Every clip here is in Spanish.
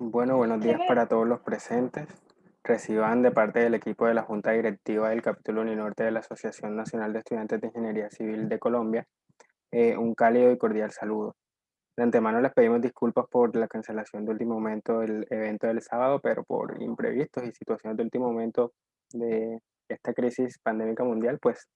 Bueno, buenos días para todos los presentes. Reciban de parte del equipo de la Junta Directiva del Capítulo Uninorte de la Asociación Nacional de Estudiantes de Ingeniería Civil de Colombia un cálido y cordial saludo. De antemano les pedimos disculpas por la cancelación de último momento del evento del sábado, pero por imprevistos y situaciones de último momento de esta crisis pandémica mundial, pues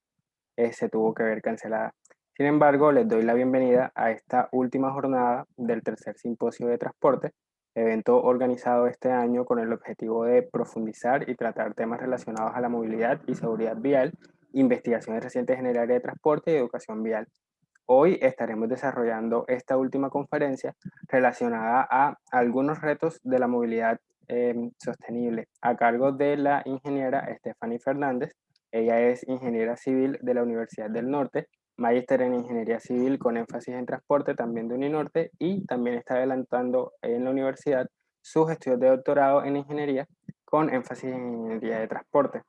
se tuvo que ver cancelada. Sin embargo, les doy la bienvenida a esta última jornada del tercer simposio de transporte, evento organizado este año con el objetivo de profundizar y tratar temas relacionados a la movilidad y seguridad vial, investigaciones recientes en el área de transporte y educación vial. Hoy estaremos desarrollando esta última conferencia relacionada a algunos retos de la movilidad sostenible a cargo de la ingeniera Stephanie Fernández. Ella es ingeniera civil de la Universidad del Norte, magíster en ingeniería civil con énfasis en transporte también de Uninorte y también está adelantando en la universidad sus estudios de doctorado en ingeniería con énfasis en ingeniería de transporte.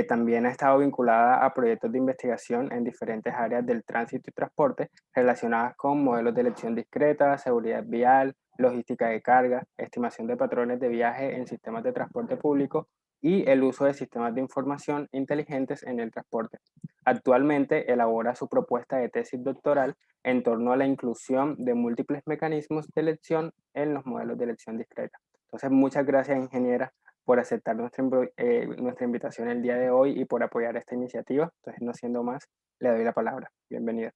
También ha estado vinculada a proyectos de investigación en diferentes áreas del tránsito y transporte relacionadas con modelos de elección discreta, seguridad vial, logística de carga, estimación de patrones de viaje en sistemas de transporte público y el uso de sistemas de información inteligentes en el transporte. Actualmente elabora su propuesta de tesis doctoral en torno a la inclusión de múltiples mecanismos de elección en los modelos de elección discreta. Entonces, muchas gracias, ingeniera, por aceptar nuestra invitación el día de hoy y por apoyar esta iniciativa. Entonces, no siendo más, le doy la palabra. Bienvenida.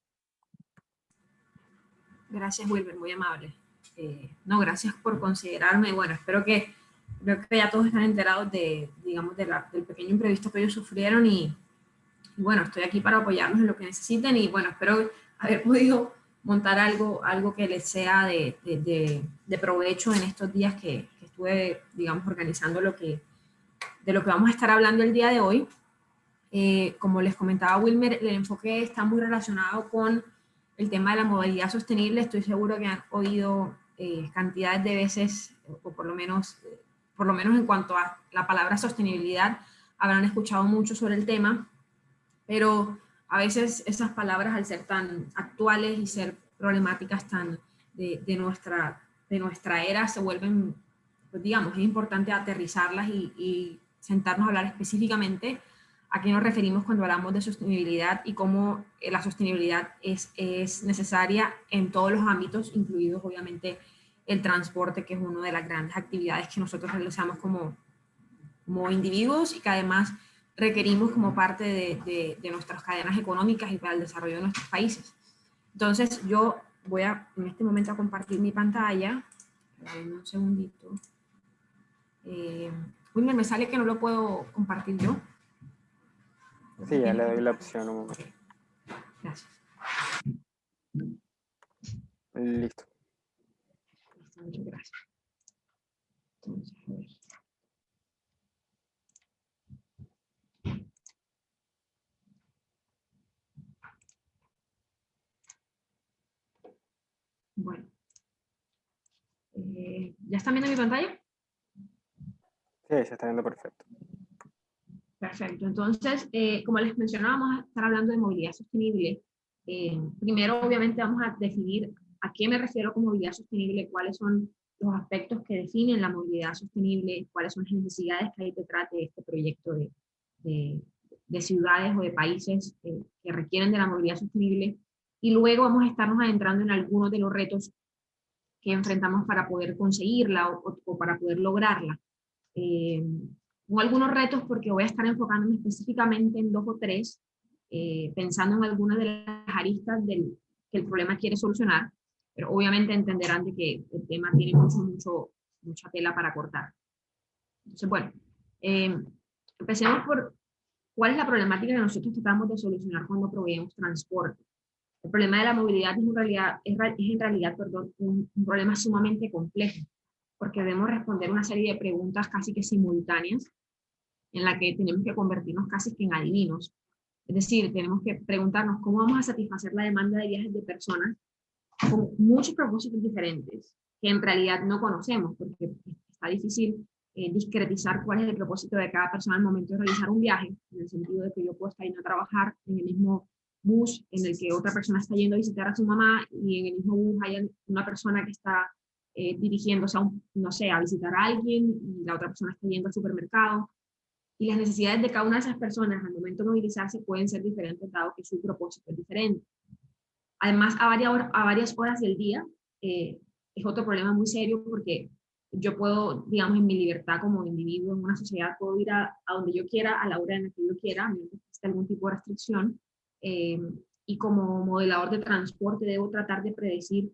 Gracias, Wilber, muy amable. No, gracias por considerarme. Bueno, creo que ya todos están enterados digamos, del pequeño imprevisto que ellos sufrieron y bueno, estoy aquí para apoyarlos en lo que necesiten y bueno, espero haber podido montar algo que les sea de provecho en estos días que estuve, digamos, organizando de lo que vamos a estar hablando el día de hoy. Como les comentaba Wilmer, el enfoque está muy relacionado con el tema de la movilidad sostenible. Estoy seguro que han oído cantidades de veces, o por lo menos en cuanto a la palabra sostenibilidad, habrán escuchado mucho sobre el tema, pero a veces esas palabras, al ser tan actuales y ser problemáticas tan de nuestra era, se vuelven, pues digamos, es importante aterrizarlas y sentarnos a hablar específicamente a qué nos referimos cuando hablamos de sostenibilidad y cómo la sostenibilidad es necesaria en todos los ámbitos, incluidos obviamente el transporte, que es una de las grandes actividades que nosotros realizamos como individuos y que además requerimos como parte de nuestras cadenas económicas y para el desarrollo de nuestros países. Entonces yo voy en este momento a compartir mi pantalla. Un segundito. Wilmer, me sale que no lo puedo compartir yo. Sí, ya le doy la opción un momento. Okay. Gracias. Listo. Muchas gracias. Entonces, a ver. Bueno. ¿Ya están viendo mi pantalla? Sí, se está viendo perfecto. Perfecto. Entonces, como les mencionaba, vamos a estar hablando de movilidad sostenible. Primero, obviamente, vamos a definir a qué me refiero con movilidad sostenible, cuáles son los aspectos que definen la movilidad sostenible, cuáles son las necesidades que hay detrás de este proyecto de ciudades o de países que requieren de la movilidad sostenible. Y luego vamos a estarnos adentrando en algunos de los retos que enfrentamos para poder conseguirla o para poder lograrla. Con algunos retos porque voy a estar enfocándome específicamente en 2 o 3, pensando en algunas de las aristas que el problema quiere solucionar, pero obviamente entenderán de que el tema tiene mucha tela para cortar. Entonces, bueno, empecemos por cuál es la problemática que nosotros tratamos de solucionar cuando proveemos transporte. El problema de la movilidad es en realidad un problema sumamente complejo, porque debemos responder una serie de preguntas casi que simultáneas, en la que tenemos que convertirnos casi que en adivinos. Es decir, tenemos que preguntarnos cómo vamos a satisfacer la demanda de viajes de personas con muchos propósitos diferentes, que en realidad no conocemos, porque está difícil discretizar cuál es el propósito de cada persona al momento de realizar un viaje, en el sentido de que yo puedo estar yendo a trabajar en el mismo bus en el que otra persona está yendo a visitar a su mamá y en el mismo bus hay una persona que está dirigiéndose a no sé, a visitar a alguien y la otra persona está yendo al supermercado. Y las necesidades de cada una de esas personas al momento de movilizarse pueden ser diferentes, dado que su propósito es diferente. Además, a varias horas del día es otro problema muy serio porque yo puedo, digamos, en mi libertad como individuo en una sociedad, puedo ir a donde yo quiera, a la hora en la que yo quiera, a menos que exista algún tipo de restricción. Eh, y como modelador de transporte debo tratar de predecir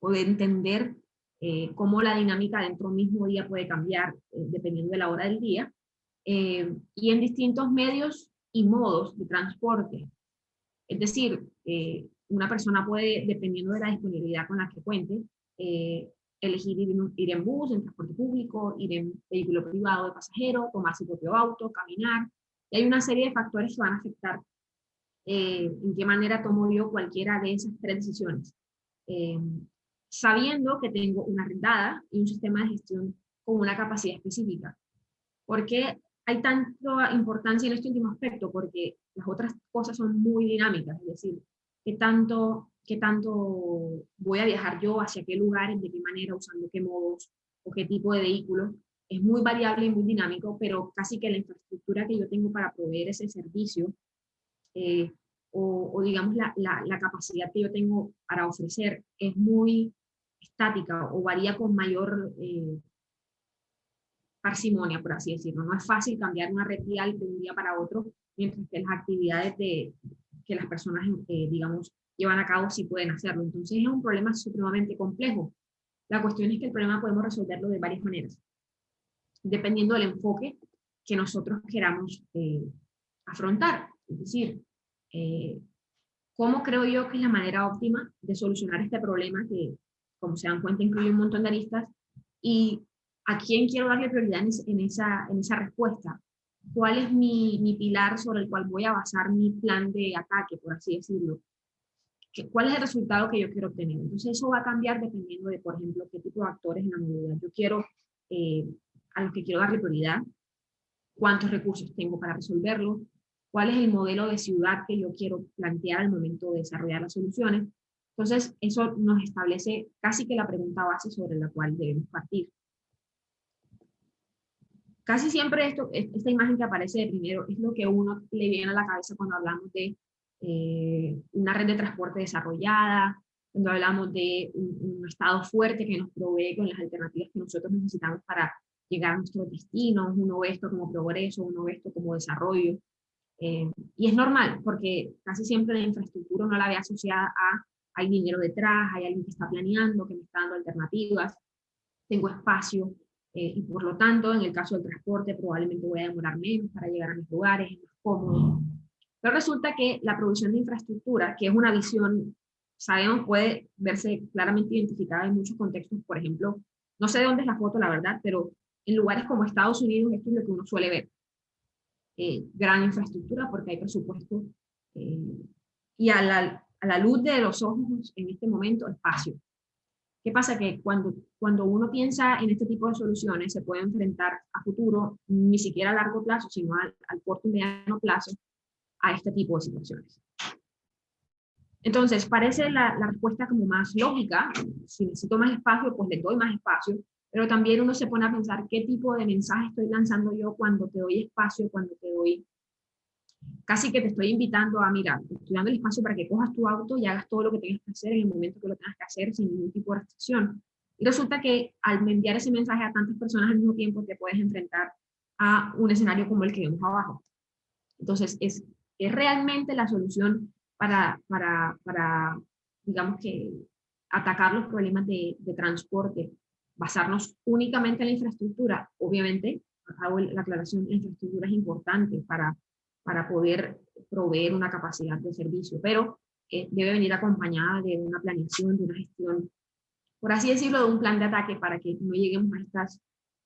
o de entender cómo la dinámica dentro del mismo día puede cambiar dependiendo de la hora del día. Y en distintos medios y modos de transporte. Es decir, una persona puede, dependiendo de la disponibilidad con la que cuente, eh, elegir ir en bus, en transporte público, ir en vehículo privado de pasajero, tomar su propio auto, caminar. Y hay una serie de factores que van a afectar en qué manera tomo yo cualquiera de esas tres decisiones. Eh, Sabiendo que tengo una arrendada y un sistema de gestión con una capacidad específica. ¿Por qué hay tanta importancia en este último aspecto? Porque las otras cosas son muy dinámicas, es decir, qué tanto voy a viajar yo, hacia qué lugares, de qué manera, usando qué modos o qué tipo de vehículo. Es muy variable y muy dinámico, pero casi que la infraestructura que yo tengo para proveer ese servicio eh, o digamos la capacidad que yo tengo para ofrecer es muy estática o varía con mayor parsimonia, por así decirlo. No es fácil cambiar una red vial de un día para otro, mientras que las actividades que las personas, digamos, llevan a cabo sí pueden hacerlo. Entonces es un problema supremamente complejo. La cuestión es que el problema podemos resolverlo de varias maneras, dependiendo del enfoque que nosotros queramos afrontar. Es decir, eh, ¿cómo creo yo que es la manera óptima de solucionar este problema que, como se dan cuenta, incluye un montón de aristas? ¿Y a quién quiero darle prioridad en esa respuesta? ¿Cuál es mi pilar sobre el cual voy a basar mi plan de ataque, por así decirlo? ¿Cuál es el resultado que yo quiero obtener? Entonces eso va a cambiar dependiendo de, por ejemplo, qué tipo de actores en la movilidad yo quiero, eh, a los que quiero darle prioridad, cuántos recursos tengo para resolverlo, cuál es el modelo de ciudad que yo quiero plantear al momento de desarrollar las soluciones. Entonces, eso nos establece casi que la pregunta base sobre la cual debemos partir. Casi siempre esta imagen que aparece de primero es lo que a uno le viene a la cabeza cuando hablamos de una red de transporte desarrollada, cuando hablamos de un estado fuerte que nos provee con las alternativas que nosotros necesitamos para llegar a nuestros destinos. Uno ve esto como progreso, uno ve esto como desarrollo. Y es normal, porque casi siempre la infraestructura uno la ve asociada a hay dinero detrás, hay alguien que está planeando, que me está dando alternativas, tengo espacio, y por lo tanto, en el caso del transporte, probablemente voy a demorar menos para llegar a mis lugares, es más cómodo. Pero resulta que la provisión de infraestructura, que es una visión, sabemos, puede verse claramente identificada en muchos contextos, por ejemplo, no sé de dónde es la foto, la verdad, pero en lugares como Estados Unidos esto es lo que uno suele ver. Gran infraestructura porque hay presupuesto eh, y a la luz de los ojos en este momento espacio. ¿Qué pasa? Que cuando uno piensa en este tipo de soluciones se puede enfrentar a futuro, ni siquiera a largo plazo, sino al corto y mediano plazo, a este tipo de situaciones. Entonces, parece la respuesta como más lógica. Si necesito más espacio, pues le doy más espacio, pero también uno se pone a pensar qué tipo de mensaje estoy lanzando yo cuando te doy espacio, cuando te doy, casi que te estoy invitando a, mira, te estoy dando el espacio para que cojas tu auto y hagas todo lo que tengas que hacer en el momento que lo tengas que hacer sin ningún tipo de restricción. Y resulta que al enviar ese mensaje a tantas personas al mismo tiempo te puedes enfrentar a un escenario como el que vemos abajo. Entonces, es realmente la solución para digamos que, atacar los problemas de transporte, basarnos únicamente en la infraestructura. Obviamente, hago la aclaración, la infraestructura es importante para poder proveer una capacidad de servicio, pero debe venir acompañada de una planeación, de una gestión, por así decirlo, de un plan de ataque para que no lleguemos a estas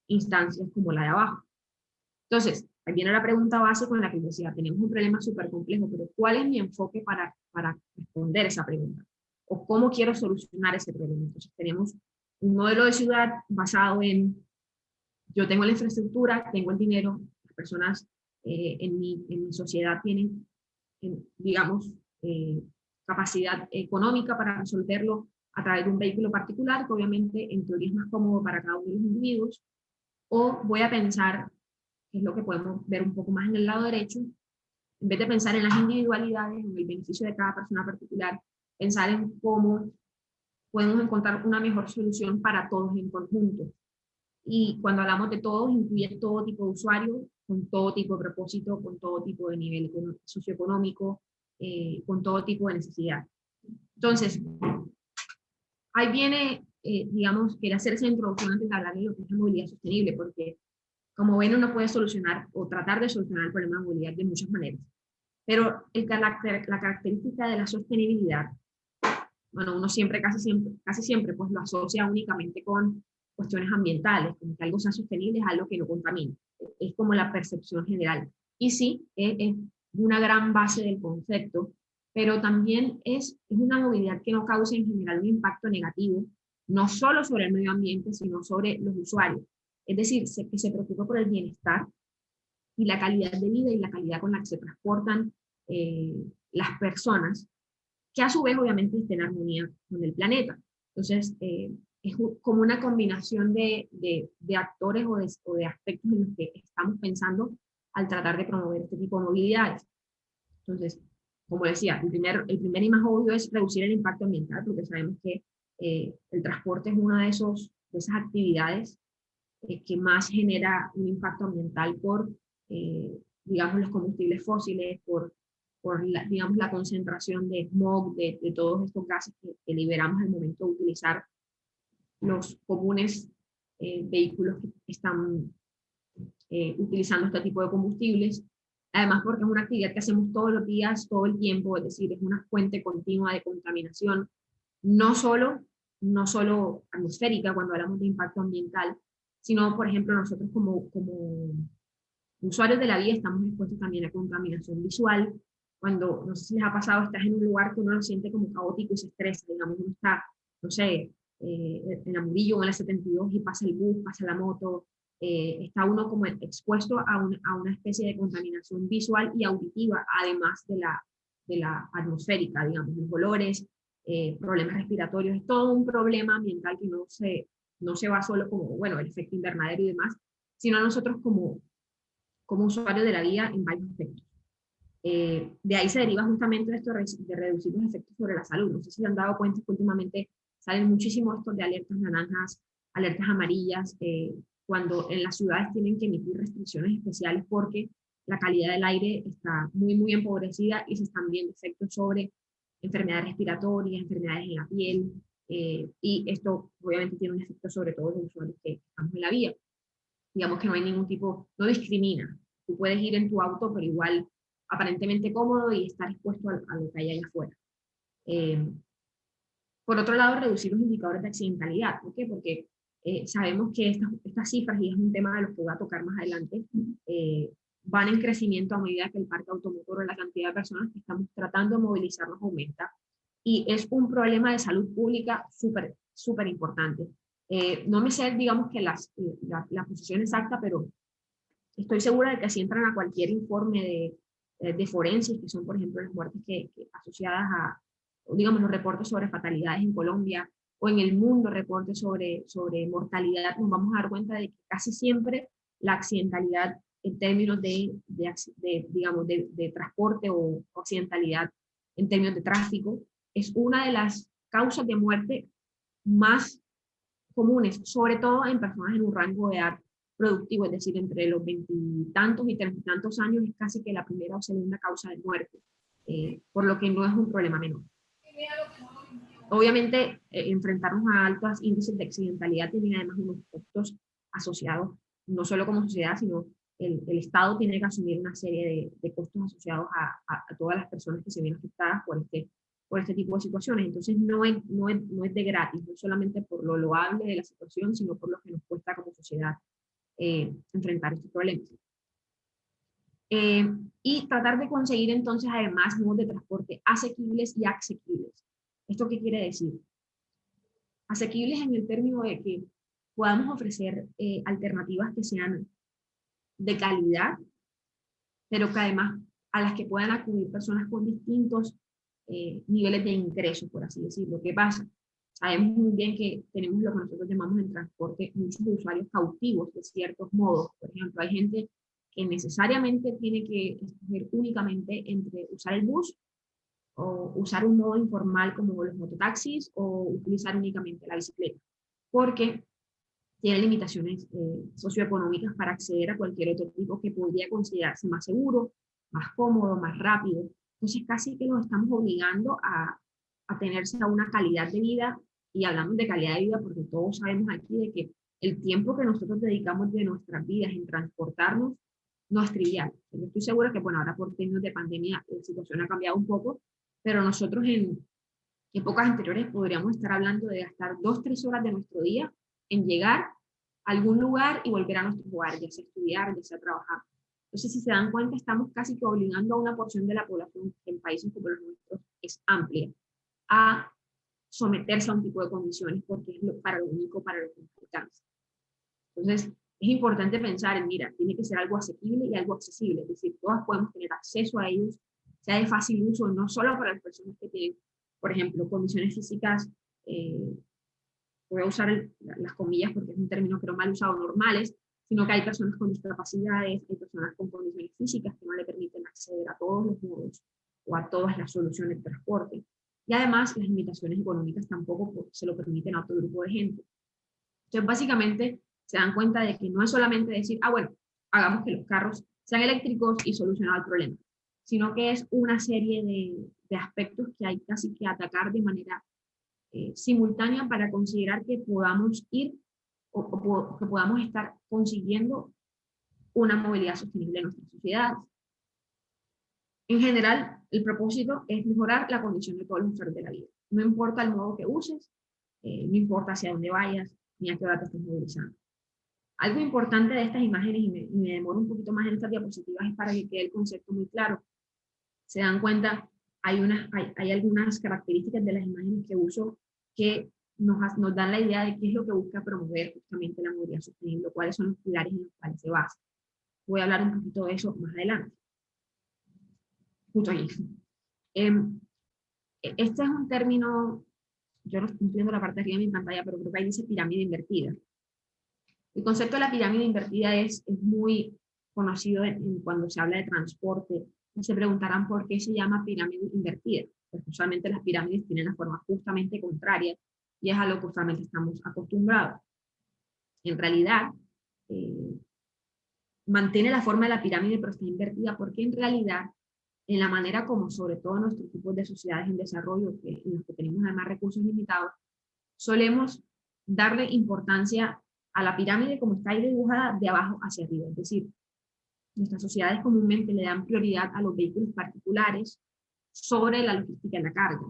instancias como la de abajo. Entonces, ahí viene la pregunta base con la que decía, tenemos un problema súper complejo, pero ¿cuál es mi enfoque para responder esa pregunta? ¿O cómo quiero solucionar ese problema? Entonces, tenemos un modelo de ciudad basado en, yo tengo la infraestructura, tengo el dinero, las personas en mi sociedad tienen, digamos, capacidad económica para resolverlo, a través de un vehículo particular, que obviamente en teoría es más cómodo para cada uno de los individuos, o voy a pensar, que es lo que podemos ver un poco más en el lado derecho, en vez de pensar en las individualidades, en el beneficio de cada persona particular, pensar en cómo podemos encontrar una mejor solución para todos en conjunto. Y cuando hablamos de todos, incluye todo tipo de usuarios, con todo tipo de propósito, con todo tipo de nivel socioeconómico, con todo tipo de necesidad. Entonces, ahí viene, digamos, quería hacer esa introducción antes de hablar de lo que es la movilidad sostenible, porque como ven, uno puede solucionar o tratar de solucionar el problema de movilidad de muchas maneras. Pero la característica de la sostenibilidad, bueno, uno siempre, casi siempre, pues lo asocia únicamente con cuestiones ambientales, como que algo sea sostenible es algo que no contamina. Es como la percepción general. Y sí, es una gran base del concepto, pero también es una movilidad que no causa en general un impacto negativo, no solo sobre el medio ambiente, sino sobre los usuarios. Es decir, que se preocupa por el bienestar y la calidad de vida y la calidad con la que se transportan eh, las personas, que a su vez obviamente esté en armonía con el planeta. Entonces, es como una combinación de actores o de aspectos en los que estamos pensando al tratar de promover este tipo de movilidades. Entonces, como decía, el primer y más obvio es reducir el impacto ambiental, porque sabemos que el transporte es una de esas actividades que más genera un impacto ambiental por, digamos, los combustibles fósiles, por la, digamos, la concentración de smog, de todos estos gases que liberamos al momento de utilizar los comunes vehículos que están utilizando este tipo de combustibles. Además, porque es una actividad que hacemos todos los días, todo el tiempo, es decir, es una fuente continua de contaminación, no solo, no solo atmosférica cuando hablamos de impacto ambiental, sino, por ejemplo, nosotros como usuarios de la vía estamos expuestos también a contaminación visual. Cuando, no sé si les ha pasado, estás en un lugar que uno lo siente como caótico y se estresa, digamos, uno está, no sé, en la Murillo o en la 72 y pasa el bus, pasa la moto, está uno como expuesto a una especie de contaminación visual y auditiva, además de la atmosférica, digamos, los olores, problemas respiratorios, es todo un problema ambiental que no se va solo como, bueno, el efecto invernadero y demás, sino a nosotros como usuarios de la vía en varios aspectos. De ahí se deriva justamente esto de reducir los efectos sobre la salud. No sé si se han dado cuenta que últimamente salen muchísimo estos de alertas naranjas, alertas amarillas, cuando en las ciudades tienen que emitir restricciones especiales porque la calidad del aire está muy, muy empobrecida y se están viendo efectos sobre enfermedades respiratorias, enfermedades en la piel, y esto obviamente tiene un efecto sobre todo en los usuarios que estamos en la vía. Digamos que no hay ningún tipo, no discrimina. Tú puedes ir en tu auto, pero igual aparentemente cómodo y estar expuesto a lo que hay allá afuera. Eh, por otro lado, reducir los indicadores de accidentalidad. ¿Por qué? Porque sabemos que estas cifras, y es un tema de los que voy a tocar más adelante, van en crecimiento a medida que el parque automotor o la cantidad de personas que estamos tratando de movilizarnos aumenta. Y es un problema de salud pública súper, súper importante. No me sé, digamos, que la posición exacta, pero estoy segura de que si entran a cualquier informe de forenses, que son, por ejemplo, las muertes asociadas a, digamos, los reportes sobre fatalidades en Colombia o en el mundo, reportes sobre mortalidad, nos vamos a dar cuenta de que casi siempre la accidentalidad en términos digamos, de transporte o accidentalidad en términos de tráfico es una de las causas de muerte más comunes, sobre todo en personas en un rango de edad productivo, es decir, entre los veintitantos y treinta y tantos años es casi que la primera o segunda causa de muerte, por lo que no es un problema menor. Obviamente, enfrentarnos a altos índices de accidentalidad tiene además unos costos asociados, no solo como sociedad, sino el Estado tiene que asumir una serie de costos asociados a todas las personas que se ven afectadas por este tipo de situaciones. Entonces, no es de gratis, no solamente por lo loable de la situación, sino por lo que nos cuesta como sociedad enfrentar estos problemas. Y tratar de conseguir entonces además modos de transporte asequibles y asequibles. ¿Esto qué quiere decir? Asequibles en el término de que podamos ofrecer alternativas que sean de calidad, pero que además a las que puedan acudir personas con distintos niveles de ingresos, por así decirlo. ¿Qué pasa? Sabemos muy bien que tenemos lo que nosotros llamamos en transporte muchos usuarios cautivos de ciertos modos. Por ejemplo, hay gente que necesariamente tiene que escoger únicamente entre usar el bus o usar un modo informal como los mototaxis o utilizar únicamente la bicicleta, porque tiene limitaciones socioeconómicas para acceder a cualquier otro tipo que podría considerarse más seguro, más cómodo, más rápido. Entonces casi que los estamos obligando a tenerse a una calidad de vida, y hablamos de calidad de vida porque todos sabemos aquí de que el tiempo que nosotros dedicamos de nuestras vidas en transportarnos no es trivial. Yo estoy segura que, bueno, ahora por términos de pandemia la situación ha cambiado un poco, pero nosotros en épocas anteriores podríamos estar hablando de gastar 2, 3 horas de nuestro día en llegar a algún lugar y volver a nuestro hogar, ya sea estudiar, ya sea trabajar. Entonces, si se dan cuenta, estamos casi que obligando a una porción de la población que en países como los nuestros es amplia a someterse a un tipo de condiciones porque es para lo único para lo que nos alcanza. Entonces, es importante pensar en, mira, tiene que ser algo asequible y algo accesible, es decir, todas podemos tener acceso a ellos, sea de fácil uso, no solo para las personas que tienen, por ejemplo, condiciones físicas, voy a usar las comillas porque es un término creo mal usado, normales, sino que hay personas con discapacidades, hay personas con condiciones físicas que no le permiten acceder a todos los modos o a todas las soluciones de transporte. Y además, las limitaciones económicas tampoco se lo permiten a otro grupo de gente. Entonces, básicamente, se dan cuenta de que no es solamente decir, ah, bueno, hagamos que los carros sean eléctricos y solucionar el problema, sino que es una serie de aspectos que hay casi que atacar de manera simultánea para considerar que podamos ir o que podamos estar consiguiendo una movilidad sostenible en nuestras sociedades. En general, el propósito es mejorar la condición de todos los usuarios de la vida. No importa el modo que uses, no importa hacia dónde vayas, ni a qué hora te estés movilizando. Algo importante de estas imágenes, y me demoro un poquito más en estas diapositivas, es para que quede el concepto muy claro. Se dan cuenta, hay algunas características de las imágenes que uso que nos dan la idea de qué es lo que busca promover justamente la movilidad sostenible, cuáles son los pilares en los cuales se basa. Voy a hablar un poquito de eso más adelante. Justo ahí. Este es un término, yo no estoy viendo la parte de arriba de mi pantalla, pero creo que ahí dice pirámide invertida. El concepto de la pirámide invertida es muy conocido cuando se habla de transporte. Y se preguntarán por qué se llama pirámide invertida. Pues usualmente las pirámides tienen la forma justamente contraria y es a lo que usualmente estamos acostumbrados. En realidad, mantiene la forma de la pirámide, pero está invertida porque en realidad, en la manera como sobre todo nuestros tipos de sociedades en desarrollo, en los que tenemos además recursos limitados, solemos darle importancia a la pirámide como está ahí dibujada de abajo hacia arriba. Es decir, nuestras sociedades comúnmente le dan prioridad a los vehículos particulares sobre la logística de la carga.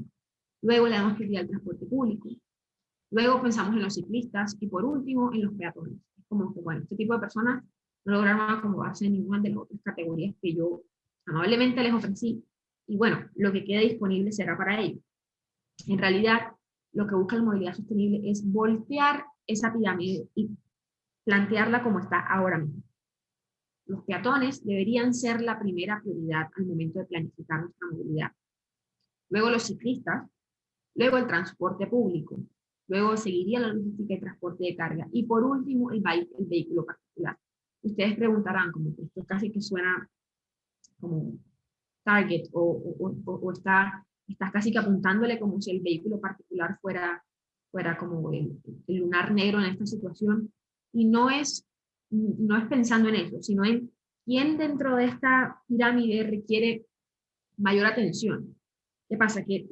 Luego le damos prioridad al transporte público. Luego pensamos en los ciclistas y por último en los peatones. Es como que, bueno, este tipo de personas no lograron acomodarse en ninguna de las otras categorías que yo amablemente les ofrecí. Y bueno, lo que quede disponible será para ellos. En realidad, lo que busca la movilidad sostenible es voltear esa pirámide y plantearla como está ahora mismo. Los peatones deberían ser la primera prioridad al momento de planificar nuestra movilidad. Luego los ciclistas, luego el transporte público, luego seguiría la logística y transporte de carga y por último el vehículo particular. Ustedes preguntarán, como que esto casi que suena como target o estás casi que apuntándole como si el vehículo particular fuera como el lunar negro en esta situación, y no es pensando en eso, sino en quién dentro de esta pirámide requiere mayor atención. ¿Qué pasa? Que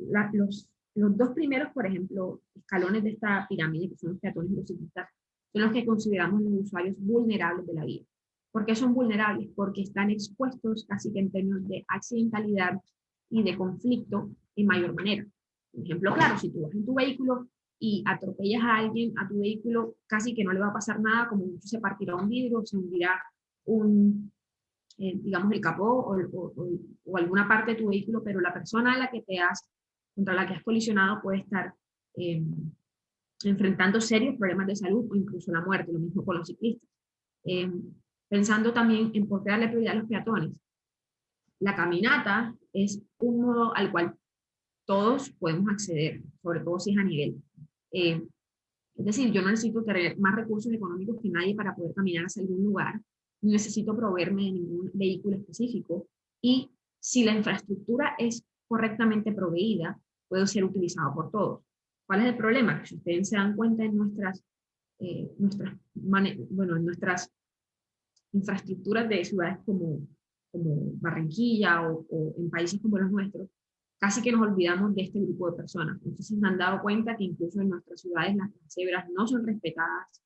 los dos primeros, por ejemplo, escalones de esta pirámide, que son los peatones y los ciclistas, son los que consideramos los usuarios vulnerables de la vía. ¿Por qué son vulnerables? Porque están expuestos casi que en términos de accidentalidad y de conflicto en mayor manera. Por ejemplo, claro, si tú vas en tu vehículo y atropellas a alguien, a tu vehículo casi que no le va a pasar nada, como mucho se partirá un vidrio, se hundirá digamos, el capó o alguna parte de tu vehículo, pero la persona contra la que has colisionado puede estar enfrentando serios problemas de salud o incluso la muerte, lo mismo con los ciclistas. Pensando también en por qué darle prioridad a los peatones. La caminata es un modo al cual todos podemos acceder, sobre todo si es a nivel. Es decir, yo no necesito tener más recursos económicos que nadie para poder caminar hacia algún lugar, no necesito proveerme de ningún vehículo específico, y si la infraestructura es correctamente proveída, puede ser utilizado por todos. ¿Cuál es el problema? Que si ustedes se dan cuenta en en nuestras infraestructuras de ciudades como Barranquilla o en países como los nuestros, casi que nos olvidamos de este grupo de personas. Entonces me han dado cuenta que incluso en nuestras ciudades las cebras no son respetadas,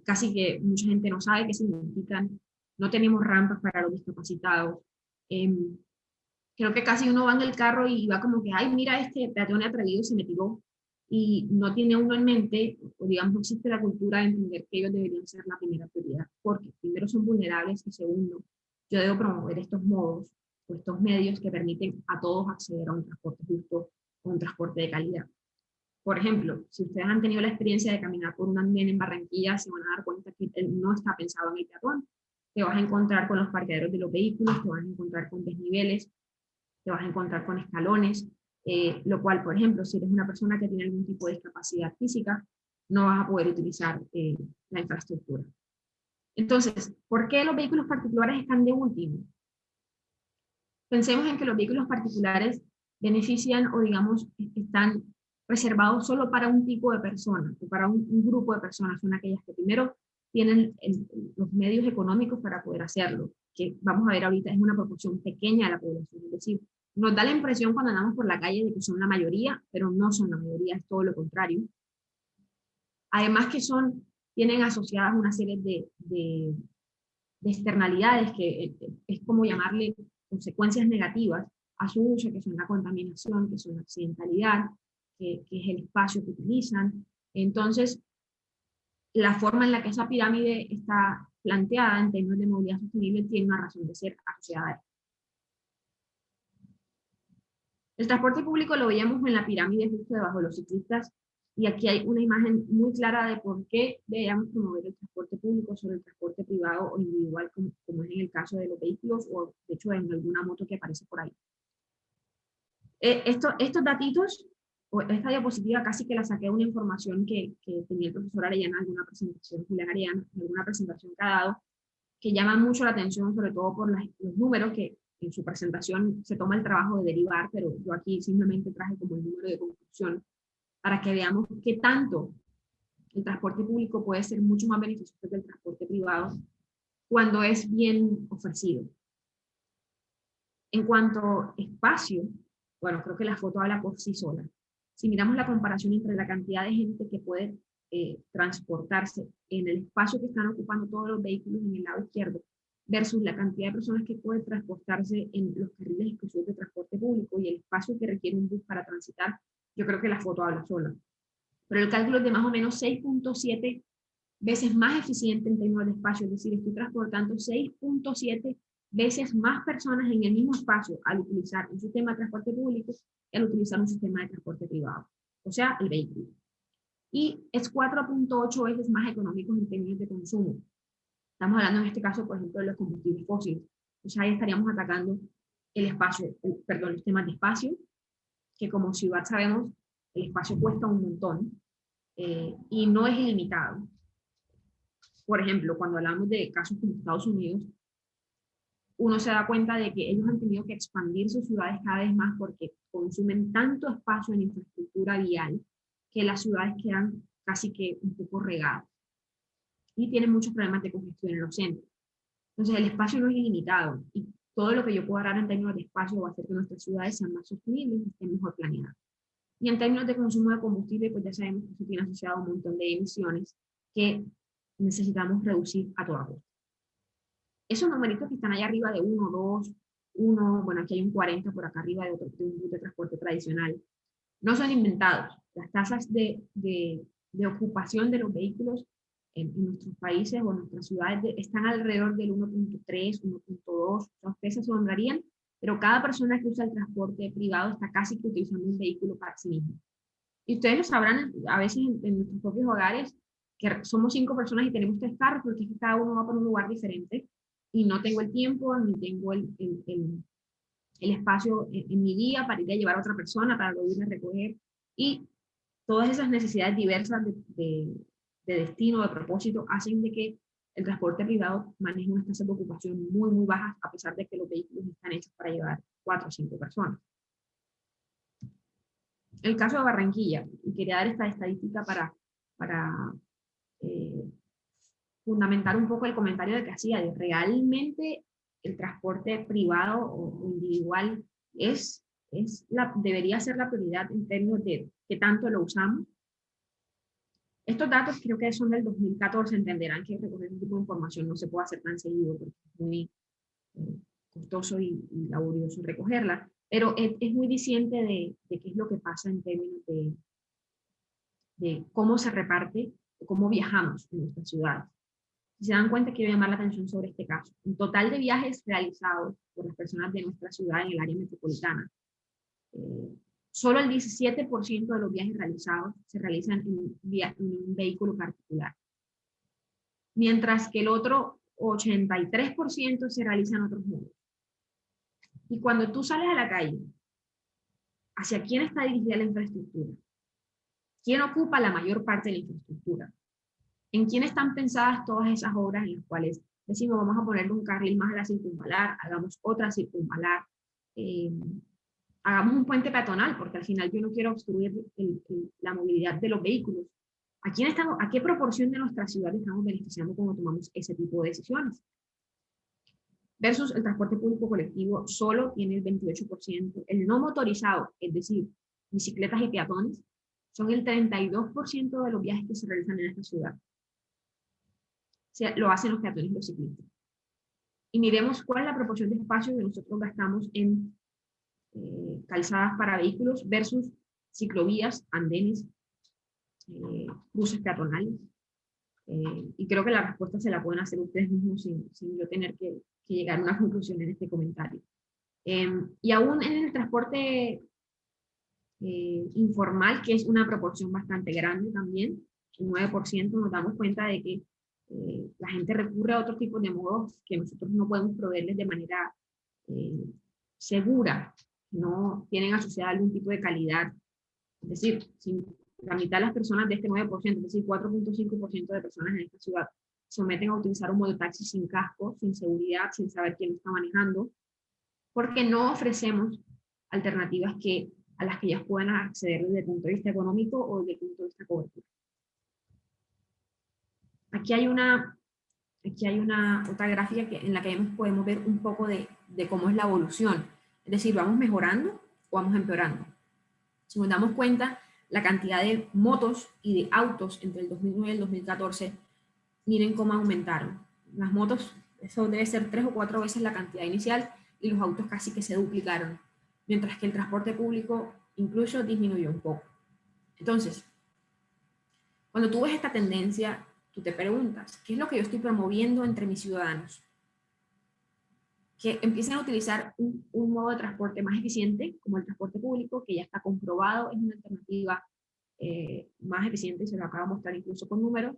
casi que mucha gente no sabe qué significan, no tenemos rampas para los discapacitados. Eh, Creo que casi uno va en el carro y va como que, ay, mira, este peatón atrevido se me tiró, y no tiene uno en mente, o digamos, no existe la cultura de entender que ellos deberían ser la primera prioridad, porque primero son vulnerables y segundo, yo debo promover estos modos o estos medios que permiten a todos acceder a un transporte justo o un transporte de calidad. Por ejemplo, si ustedes han tenido la experiencia de caminar por un andén en Barranquilla, se van a dar cuenta que no está pensado en el peatón. Te vas a encontrar con los parqueaderos de los vehículos, te vas a encontrar con desniveles, te vas a encontrar con escalones, lo cual, por ejemplo, si eres una persona que tiene algún tipo de discapacidad física, no vas a poder utilizar la infraestructura. Entonces, ¿por qué los vehículos particulares están de último? Pensemos en que los vehículos particulares benefician o, digamos, están reservados solo para un tipo de personas o para un grupo de personas. Son aquellas que primero tienen los medios económicos para poder hacerlo, que vamos a ver ahorita es una proporción pequeña de la población. Es decir, nos da la impresión cuando andamos por la calle de que son la mayoría, pero no son la mayoría, es todo lo contrario. Además que tienen asociadas una serie de externalidades que es como llamarle consecuencias negativas a su uso, que son la contaminación, que son la accidentalidad, que es el espacio que utilizan. Entonces, la forma en la que esa pirámide está planteada en términos de movilidad sostenible tiene una razón de ser asociada a esto. El transporte público lo veíamos en la pirámide justo debajo de los ciclistas, y aquí hay una imagen muy clara de por qué debemos promover el transporte público sobre el transporte privado o individual, como es en el caso de los vehículos o de hecho en alguna moto que aparece por ahí. Estos datitos, o esta diapositiva casi que la saqué de una información que tenía el profesor Arellana, alguna presentación, Julián Arellana, alguna presentación que ha dado, que llama mucho la atención, sobre todo por los números que en su presentación se toma el trabajo de derivar, pero yo aquí simplemente traje como el número de conclusión para que veamos qué tanto el transporte público puede ser mucho más beneficioso que el transporte privado cuando es bien ofrecido. En cuanto a espacio, bueno, creo que la foto habla por sí sola. Si miramos la comparación entre la cantidad de gente que puede transportarse en el espacio que están ocupando todos los vehículos en el lado izquierdo versus la cantidad de personas que pueden transportarse en los carriles exclusivos de transporte público y el espacio que requiere un bus para transitar, yo creo que la foto habla sola. Pero el cálculo es de más o menos 6.7 veces más eficiente en términos de espacio, es decir, estoy transportando 6.7 veces más personas en el mismo espacio al utilizar un sistema de transporte público que al utilizar un sistema de transporte privado, o sea, el vehículo. Y es 4.8 veces más económico en términos de consumo. Estamos hablando en este caso, por ejemplo, de los combustibles fósiles. O sea, ahí estaríamos atacando el espacio, los temas de espacio, que como ciudad sabemos, el espacio cuesta un montón y no es ilimitado. Por ejemplo, cuando hablamos de casos como Estados Unidos, uno se da cuenta de que ellos han tenido que expandir sus ciudades cada vez más porque consumen tanto espacio en infraestructura vial que las ciudades quedan casi que un poco regadas y tienen muchos problemas de congestión en los centros. Entonces el espacio no es ilimitado y todo lo que yo pueda dar en términos de espacio va a hacer que nuestras ciudades sean más sostenibles y estén mejor planeadas. Y en términos de consumo de combustible, pues ya sabemos que eso tiene asociado un montón de emisiones que necesitamos reducir a toda costa. Esos numeritos que están allá arriba de 1, 2, 1, bueno, aquí hay un 40 por acá arriba de un bus de transporte tradicional, no son inventados. Las tasas de ocupación de los vehículos en nuestros países o en nuestras ciudades están alrededor del 1.3, 1.2, ustedes se asombrarían, pero cada persona que usa el transporte privado está casi que utilizando un vehículo para sí mismo. Y ustedes lo sabrán a veces en nuestros propios hogares, que somos 5 personas y tenemos 3 carros, porque es que cada uno va por un lugar diferente y no tengo el tiempo ni tengo el espacio en mi día para ir a llevar a otra persona, para ir a recoger. Y todas esas necesidades diversas de destino, de propósito, hacen de que el transporte privado maneje unas tasas de ocupación muy, muy bajas, a pesar de que los vehículos están hechos para llevar 4 o 5 personas. El caso de Barranquilla, y quería dar esta estadística para fundamentar un poco el comentario de que hacía, de realmente el transporte privado o individual debería ser la prioridad en términos de qué tanto lo usamos. Estos datos creo que son del 2014, entenderán que recoger este tipo de información no se puede hacer tan seguido porque es muy costoso y laborioso recogerla, pero es muy diciente de qué es lo que pasa en términos de cómo se reparte, cómo viajamos en nuestra ciudad. Si se dan cuenta, quiero llamar la atención sobre este caso. Un total de viajes realizados por las personas de nuestra ciudad en el área metropolitana, solo el 17% de los viajes realizados se realizan en un vehículo particular, mientras que el otro 83% se realiza en otros modos. Y cuando tú sales a la calle, ¿hacia quién está dirigida la infraestructura? ¿Quién ocupa la mayor parte de la infraestructura? ¿En quién están pensadas todas esas obras en las cuales decimos vamos a ponerle un carril más a la circunvalar, hagamos otra circunvalar, hagamos un puente peatonal, porque al final yo no quiero obstruir la movilidad de los vehículos? ¿A qué proporción de nuestra ciudad estamos beneficiando cuando tomamos ese tipo de decisiones? Versus el transporte público colectivo solo tiene el 28%. El no motorizado, es decir, bicicletas y peatones, son el 32% de los viajes que se realizan en esta ciudad. Lo hacen los peatones y los ciclistas. Y miremos cuál es la proporción de espacio que nosotros gastamos en calzadas para vehículos versus ciclovías, andenes, cruces peatonales. Y creo que la respuesta se la pueden hacer ustedes mismos sin yo tener que llegar a una conclusión en este comentario. Y aún en el transporte informal, que es una proporción bastante grande también, un 9%, nos damos cuenta de que la gente recurre a otro tipo de modos que nosotros no podemos proveerles de manera segura, no tienen asociada algún tipo de calidad. Es decir, si la mitad de las personas de este 9%, es decir, 4.5% de personas en esta ciudad, someten a utilizar un mototaxi sin casco, sin seguridad, sin saber quién lo está manejando, porque no ofrecemos alternativas a las que ellas puedan acceder desde el punto de vista económico o desde el punto de vista cobertura. Aquí hay una otra gráfica en la que podemos ver un poco de cómo es la evolución. Es decir, ¿vamos mejorando o vamos empeorando? Si nos damos cuenta, la cantidad de motos y de autos entre el 2009 y el 2014, miren cómo aumentaron. Las motos, eso debe ser 3 o 4 veces la cantidad inicial, y los autos casi que se duplicaron, mientras que el transporte público incluso disminuyó un poco. Entonces, cuando tú ves esta tendencia, tú te preguntas, ¿qué es lo que yo estoy promoviendo entre mis ciudadanos? Que empiecen a utilizar un modo de transporte más eficiente, como el transporte público, que ya está comprobado, es una alternativa más eficiente, se lo acabo de mostrar incluso con números,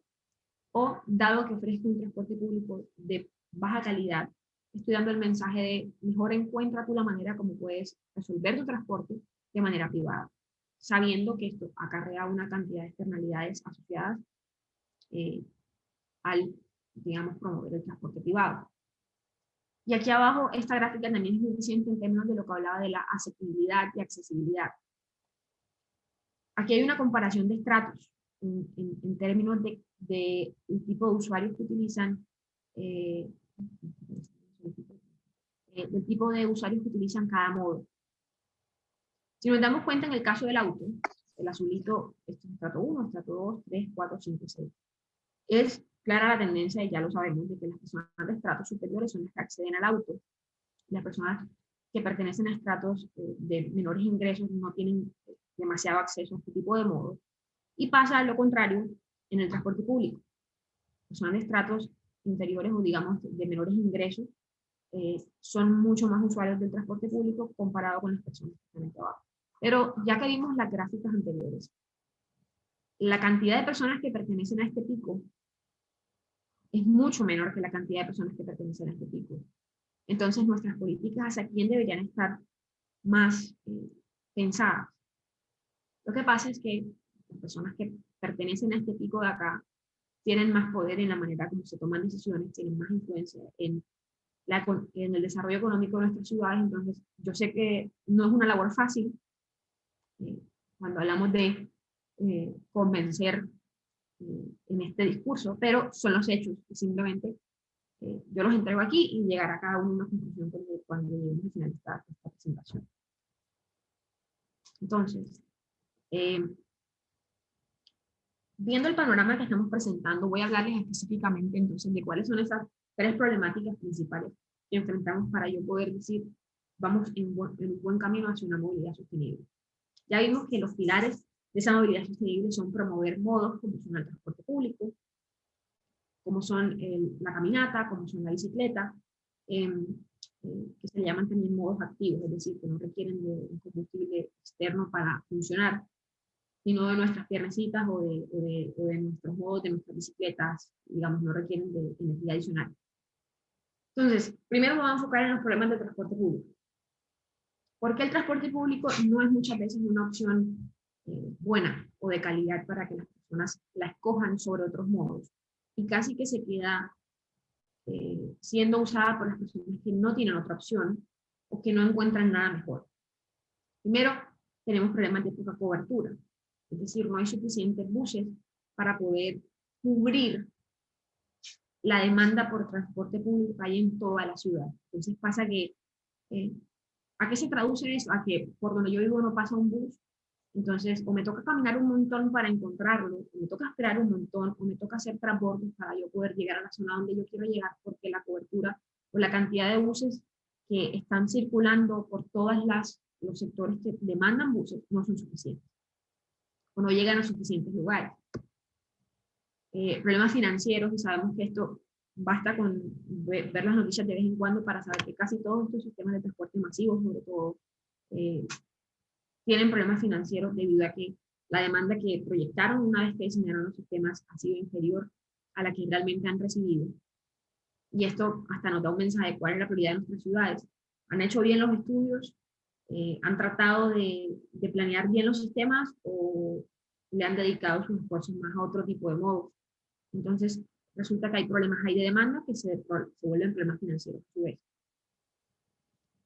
o dado que ofrezco un transporte público de baja calidad, estoy dando el mensaje de mejor encuentra tú la manera como puedes resolver tu transporte de manera privada, sabiendo que esto acarrea una cantidad de externalidades asociadas al, digamos, promover el transporte privado. Y aquí abajo, esta gráfica también es muy eficiente en términos de lo que hablaba de la asequibilidad y accesibilidad. Aquí hay una comparación de estratos en términos de el tipo de usuarios que utilizan, del tipo de usuarios que utilizan cada modo. Si nos damos cuenta en el caso del auto, el azulito, este es estrato 1, estrato 2, 3, 4, 5, 6. Es clara la tendencia, y ya lo sabemos, de que las personas de estratos superiores son las que acceden al auto. Las personas que pertenecen a estratos de menores ingresos no tienen demasiado acceso a este tipo de modos. Y pasa lo contrario en el transporte público. Personas de estratos inferiores o digamos de menores ingresos son mucho más usuarios del transporte público comparado con las personas que están aquí abajo. Pero ya que vimos las gráficas anteriores, la cantidad de personas que pertenecen a este pico es mucho menor que la cantidad de personas que pertenecen a este pico. Entonces, nuestras políticas hacia quién deberían estar más pensadas. Lo que pasa es que Las personas que pertenecen a este pico de acá tienen más poder en la manera como se toman decisiones, tienen más influencia en el desarrollo económico de nuestras ciudades. Entonces, yo sé que no es una labor fácil cuando hablamos de convencer en este discurso, pero son los hechos y simplemente yo los entrego aquí y llegará cada uno a una conclusión cuando lleguemos al final de esta presentación. Entonces, viendo el panorama que estamos presentando, voy a hablarles específicamente entonces de cuáles son esas 3 problemáticas principales que enfrentamos para yo poder decir, vamos en un buen camino hacia una movilidad sostenible. Ya vimos que los pilares de esa movilidad sostenible son promover modos como son el transporte público, como son la caminata, como son la bicicleta, que se llaman también modos activos, es decir, que no requieren de un combustible externo para funcionar, sino de nuestras piernecitas o de nuestros modos, de nuestras bicicletas, digamos, no requieren de energía adicional. Entonces, primero me voy a enfocar en los problemas del transporte público. ¿Por qué el transporte público no es muchas veces una opción buena o de calidad para que las personas la escojan sobre otros modos? Y casi que se queda siendo usada por las personas que no tienen otra opción o que no encuentran nada mejor. Primero, tenemos problemas de poca cobertura. Es decir, no hay suficientes buses para poder cubrir la demanda por transporte público que hay en toda la ciudad. Entonces pasa que, ¿a qué se traduce eso? A que por donde yo vivo no pasa un bus, entonces o me toca caminar un montón para encontrarlo, o me toca esperar un montón, o me toca hacer transportes para yo poder llegar a la zona donde yo quiero llegar, porque la cobertura o la cantidad de buses que están circulando por todos los sectores que demandan buses no son suficientes, o no llegan a suficientes lugares. Problemas financieros, y sabemos que esto basta con ver las noticias de vez en cuando para saber que casi todos estos sistemas de transporte masivos, sobre todo, tienen problemas financieros debido a que la demanda que proyectaron una vez que diseñaron los sistemas ha sido inferior a la que realmente han recibido. Y esto hasta nos da un mensaje de cuál es la prioridad de nuestras ciudades. ¿Han hecho bien los estudios? ¿Han tratado de planear bien los sistemas o le han dedicado sus esfuerzos más a otro tipo de modos? Entonces, resulta que hay problemas ahí de demanda que se vuelven problemas financieros a su vez.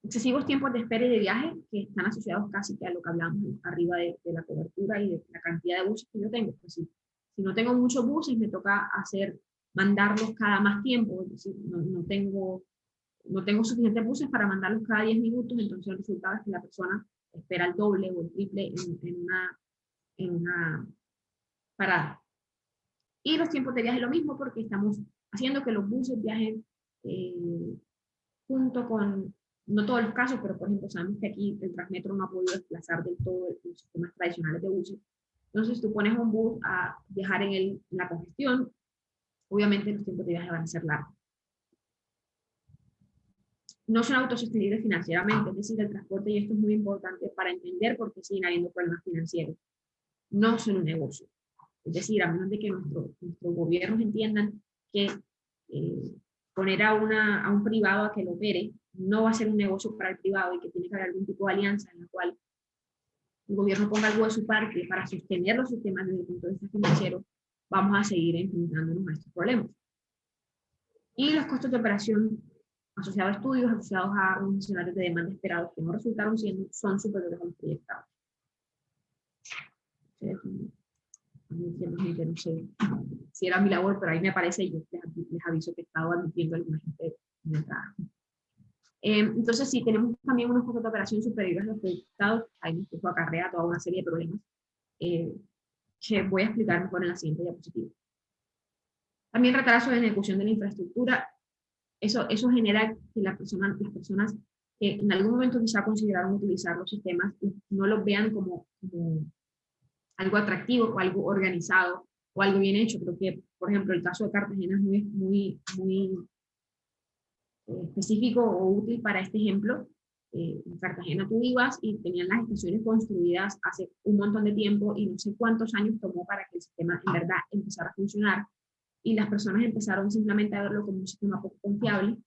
Excesivos tiempos de espera y de viaje que están asociados casi que a lo que hablamos arriba de la cobertura y de la cantidad de buses que yo tengo. Pues si no tengo muchos buses, me toca mandarlos cada más tiempo, es decir, no tengo suficientes buses para mandarlos cada 10 minutos, entonces el resultado es que la persona espera el doble o el triple en una parada. Y los tiempos de viaje es lo mismo porque estamos haciendo que los buses viajen junto con, no todos los casos, pero por ejemplo sabemos que aquí el Transmetro no ha podido desplazar del todo los sistemas tradicionales de buses. Entonces tú pones un bus a viajar en la congestión, obviamente los tiempos de viaje van a ser largos. No son autosostenibles financieramente, es decir, el transporte, y esto es muy importante para entender por qué siguen habiendo problemas financieros, no son un negocio. Es decir, a menos de que nuestros gobiernos entiendan que poner a un privado a que lo opere no va a ser un negocio para el privado y que tiene que haber algún tipo de alianza en la cual el gobierno ponga algo de su parte para sostener los sistemas desde el punto de vista financiero, vamos a seguir enfrentándonos a estos problemas. Y los costos de operación asociados a estudios, asociados a unos escenarios de demanda esperados que no resultaron siendo, son superiores a los proyectados. No sé si era mi labor, pero ahí me aparece y yo les aviso que he estado admitiendo a alguna gente en la entrada. Entonces, sí, tenemos también unos costos de operación superiores a los proyectados, ahí esto acarrea toda una serie de problemas que voy a explicar mejor en la siguiente diapositiva. También retraso en ejecución de la infraestructura. Eso genera que las personas que en algún momento quizá consideraron utilizar los sistemas no los vean como algo atractivo o algo organizado o algo bien hecho. Creo que, por ejemplo, el caso de Cartagena es muy específico o útil para este ejemplo. En Cartagena tú ibas y tenían las estaciones construidas hace un montón de tiempo y no sé cuántos años tomó para que el sistema en verdad empezara a funcionar, y las personas empezaron simplemente a verlo como un sistema poco confiable,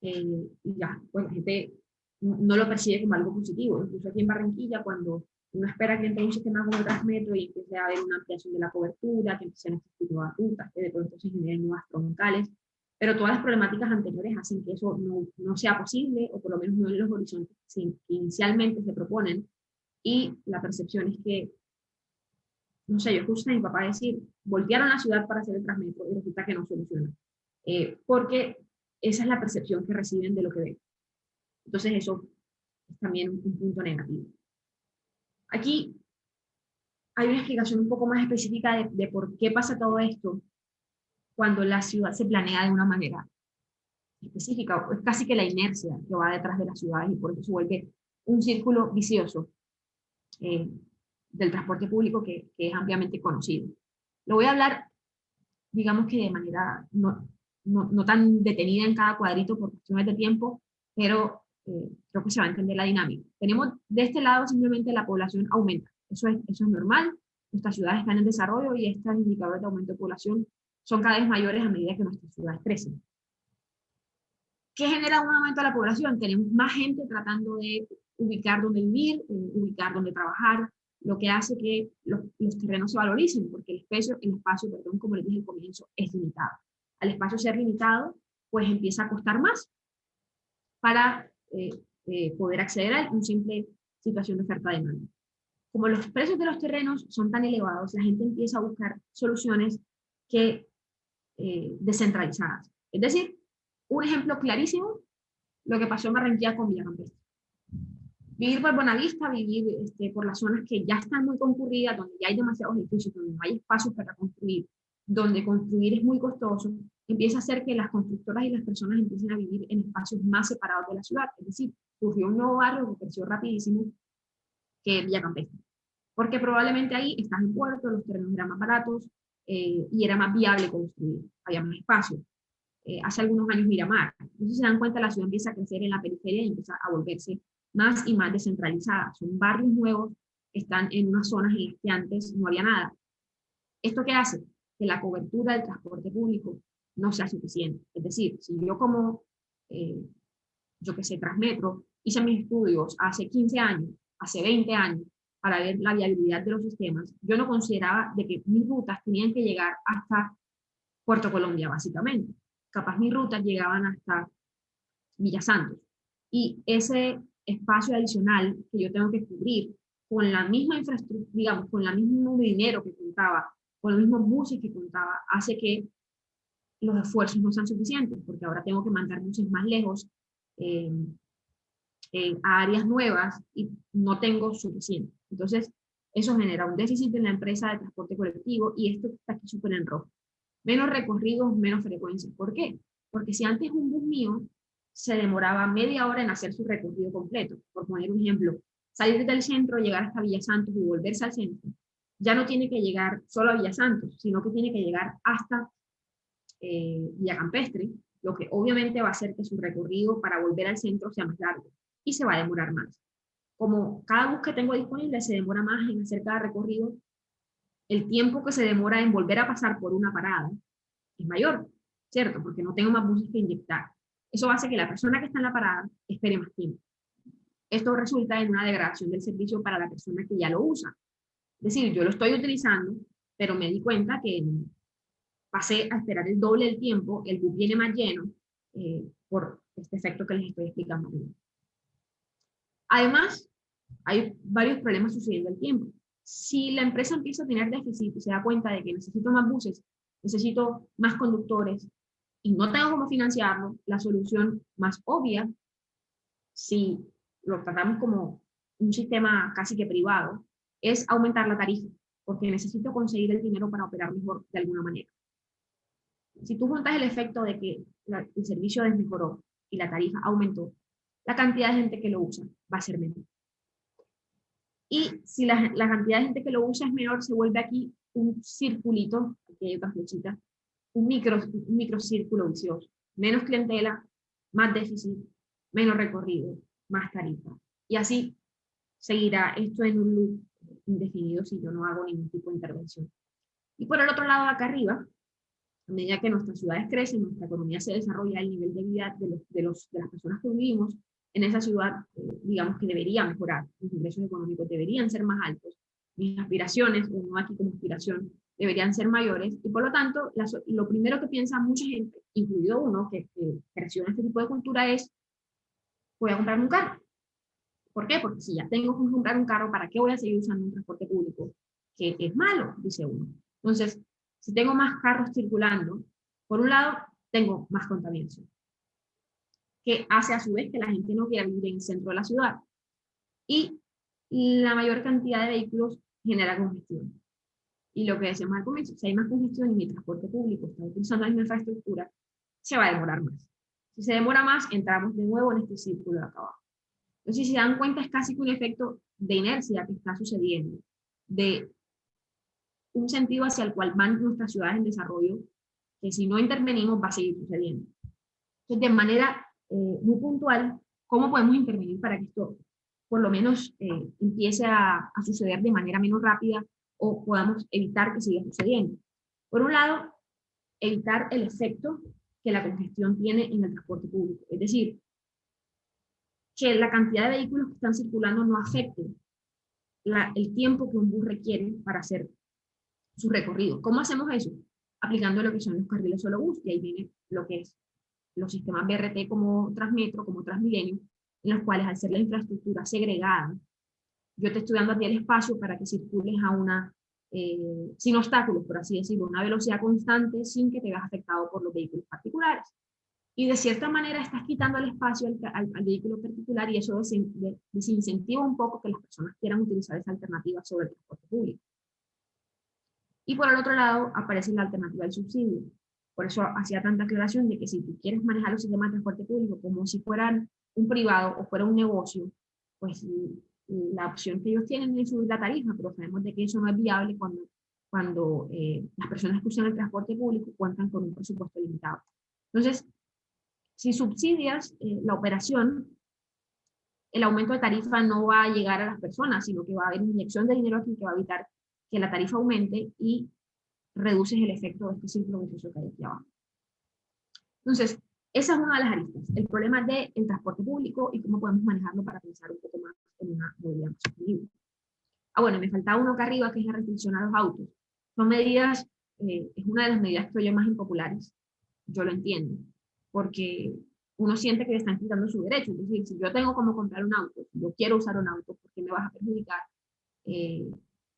y ya, pues la gente no lo percibe como algo positivo. Incluso aquí en Barranquilla, cuando Uno espera que entre un sistema como el Transmetro y empiece a haber una ampliación de la cobertura, que empiecen a existir nuevas rutas, que de pronto se generen nuevas troncales, pero todas las problemáticas anteriores hacen que eso no sea posible, o por lo menos no en los horizontes que inicialmente se proponen, y la percepción es que, no sé, yo escucho a mi papá decir, voltearon la ciudad para hacer el Transmetro y resulta que no soluciona, porque esa es la percepción que reciben de lo que ven. Entonces eso es también un punto negativo. Aquí hay una explicación un poco más específica de por qué pasa todo esto cuando la ciudad se planea de una manera específica. Es casi que la inercia que va detrás de las ciudades y por eso se vuelve un círculo vicioso eh, del transporte público que es ampliamente conocido. Lo voy a hablar, digamos que de manera no tan detenida en cada cuadrito por cuestiones de tiempo, pero creo que se va a entender la dinámica. Tenemos de este lado simplemente la población aumenta. Eso es normal. Nuestras ciudades están en desarrollo y estos indicadores de aumento de población son cada vez mayores a medida que nuestras ciudades crecen. ¿Qué genera un aumento de la población? Tenemos más gente tratando de ubicar dónde vivir, ubicar dónde trabajar, lo que hace que los terrenos se valoricen, porque el espacio, perdón, como les dije al comienzo, es limitado. Al espacio ser limitado, pues empieza a costar más para poder acceder a una simple situación de oferta-demanda. Como los precios de los terrenos son tan elevados, la gente empieza a buscar soluciones que descentralizadas. Es decir, un ejemplo clarísimo, lo que pasó en Barranquilla con Villa Campestre. Vivir por Buenavista, vivir por las zonas que ya están muy concurridas, donde ya hay demasiados edificios, donde no hay espacios para construir, donde construir es muy costoso, empieza a hacer que las constructoras y las personas empiecen a vivir en espacios más separados de la ciudad. Es decir, surgió un nuevo barrio que creció rapidísimo, que es Villa Campestre. Porque probablemente ahí estás en puerto, los terrenos eran más baratos y era más viable construir, había más espacio. Hace algunos años Miramar. Entonces se dan cuenta, la ciudad empieza a crecer en la periferia y empieza a volverse más y más descentralizada. Son barrios nuevos, están en unas zonas en las que antes no había nada. ¿Esto qué hace? Que la cobertura del transporte público no sea suficiente. Es decir, si yo como, yo que sé, Transmetro, hice mis estudios hace 15 años, hace 20 años, para ver la viabilidad de los sistemas, yo no consideraba de que mis rutas tenían que llegar hasta Puerto Colombia, básicamente. Capaz mis rutas llegaban hasta Villa Santos. Y ese espacio adicional que yo tengo que cubrir con la misma infraestructura, digamos, con el mismo dinero que contaba, con los mismos buses que contaba, hace que los esfuerzos no sean suficientes, porque ahora tengo que mandar buses más lejos eh, a áreas nuevas y no tengo suficiente. Entonces, eso genera un déficit en la empresa de transporte colectivo y esto está aquí súper en rojo. Menos recorridos, menos frecuencia. ¿Por qué? Porque si antes un bus mío se demoraba media hora en hacer su recorrido completo, por poner un ejemplo, salir del centro, llegar hasta Villa Santos y volverse al centro, ya no tiene que llegar solo a Villa Santos, sino que tiene que llegar hasta Villa Campestre, lo que obviamente va a hacer que su recorrido para volver al centro sea más largo y se va a demorar más. Como cada bus que tengo disponible se demora más en hacer cada recorrido, el tiempo que se demora en volver a pasar por una parada es mayor, ¿cierto? Porque no tengo más buses que inyectar. Eso hace que la persona que está en la parada espere más tiempo. Esto resulta en una degradación del servicio para la persona que ya lo usa. Es decir, yo lo estoy utilizando, pero me di cuenta que pasé a esperar el doble del tiempo, el bus viene más lleno por este efecto que les estoy explicando. Además, hay varios problemas sucediendo al tiempo. Si la empresa empieza a tener déficit y se da cuenta de que necesito más buses, necesito más conductores y no tengo cómo financiarlo, la solución más obvia, si lo tratamos como un sistema casi que privado, es aumentar la tarifa, porque necesito conseguir el dinero para operar mejor de alguna manera. Si tú juntas el efecto de que el servicio desmejoró y la tarifa aumentó, la cantidad de gente que lo usa va a ser menor. Y si la cantidad de gente que lo usa es menor, se vuelve aquí un circulito, aquí hay otra flechita, un microcírculo vicioso. Menos clientela, más déficit, menos recorrido, más tarifa. Y así seguirá esto en un loop indefinido si yo no hago ningún tipo de intervención. Y por el otro lado, acá arriba, a medida que nuestras ciudades crecen, nuestra economía se desarrolla, el nivel de vida de las personas que vivimos en esa ciudad, digamos que debería mejorar, los ingresos económicos deberían ser más altos, mis aspiraciones, o no aquí como aspiración, deberían ser mayores, y por lo tanto, lo primero que piensa mucha gente, incluido uno que creció en este tipo de cultura, es, voy a comprar un carro. ¿Por qué? Porque si ya tengo que comprar un carro, ¿para qué voy a seguir usando un transporte público? Que es malo, dice uno. Entonces, si tengo más carros circulando, por un lado, tengo más contaminación, que hace a su vez que la gente no quiera vivir en el centro de la ciudad. Y la mayor cantidad de vehículos genera congestión. Y lo que decíamos al comienzo, si hay más congestión y mi transporte público está utilizando la misma infraestructura, se va a demorar más. Si se demora más, entramos de nuevo en este círculo de acá abajo. Entonces, si se dan cuenta, es casi que un efecto de inercia que está sucediendo, de un sentido hacia el cual van nuestras ciudades en desarrollo, que si no intervenimos va a seguir sucediendo. Entonces, de manera muy puntual, ¿cómo podemos intervenir para que esto por lo menos empiece a suceder de manera menos rápida o podamos evitar que siga sucediendo? Por un lado, evitar el efecto que la congestión tiene en el transporte público. Es decir, que la cantidad de vehículos que están circulando no afecte el tiempo que un bus requiere para hacer su recorrido. ¿Cómo hacemos eso? Aplicando lo que son los carriles solo bus, y ahí viene lo que es los sistemas BRT como Transmetro, como Transmilenio, en los cuales al ser la infraestructura segregada, yo te estoy dando a ti el espacio para que circules a una, sin obstáculos, por así decirlo, una velocidad constante sin que te veas afectado por los vehículos particulares. Y de cierta manera estás quitando el espacio al vehículo particular, y eso desincentiva un poco que las personas quieran utilizar esa alternativa sobre el transporte público. Y por el otro lado aparece la alternativa del subsidio. Por eso hacía tanta aclaración de que si tú quieres manejar los sistemas de transporte público como si fueran un privado o fuera un negocio, pues la opción que ellos tienen es subir la tarifa, pero sabemos de que eso no es viable cuando las personas que usan el transporte público cuentan con un presupuesto limitado. Entonces, si subsidias la operación, el aumento de tarifa no va a llegar a las personas, sino que va a haber una inyección de dinero aquí que va a evitar que la tarifa aumente y reduces el efecto de este círculo vicioso que hay aquí abajo. Entonces, esa es una de las aristas, el problema del transporte público y cómo podemos manejarlo para pensar un poco más en una movilidad más sostenible. Bueno, me faltaba uno acá arriba, que es la restricción a los autos. Son medidas, es una de las medidas que oye más impopulares, yo lo entiendo, porque uno siente que le están quitando su derecho. Es decir, si yo tengo como comprar un auto, si yo quiero usar un auto, ¿por qué me vas a perjudicar?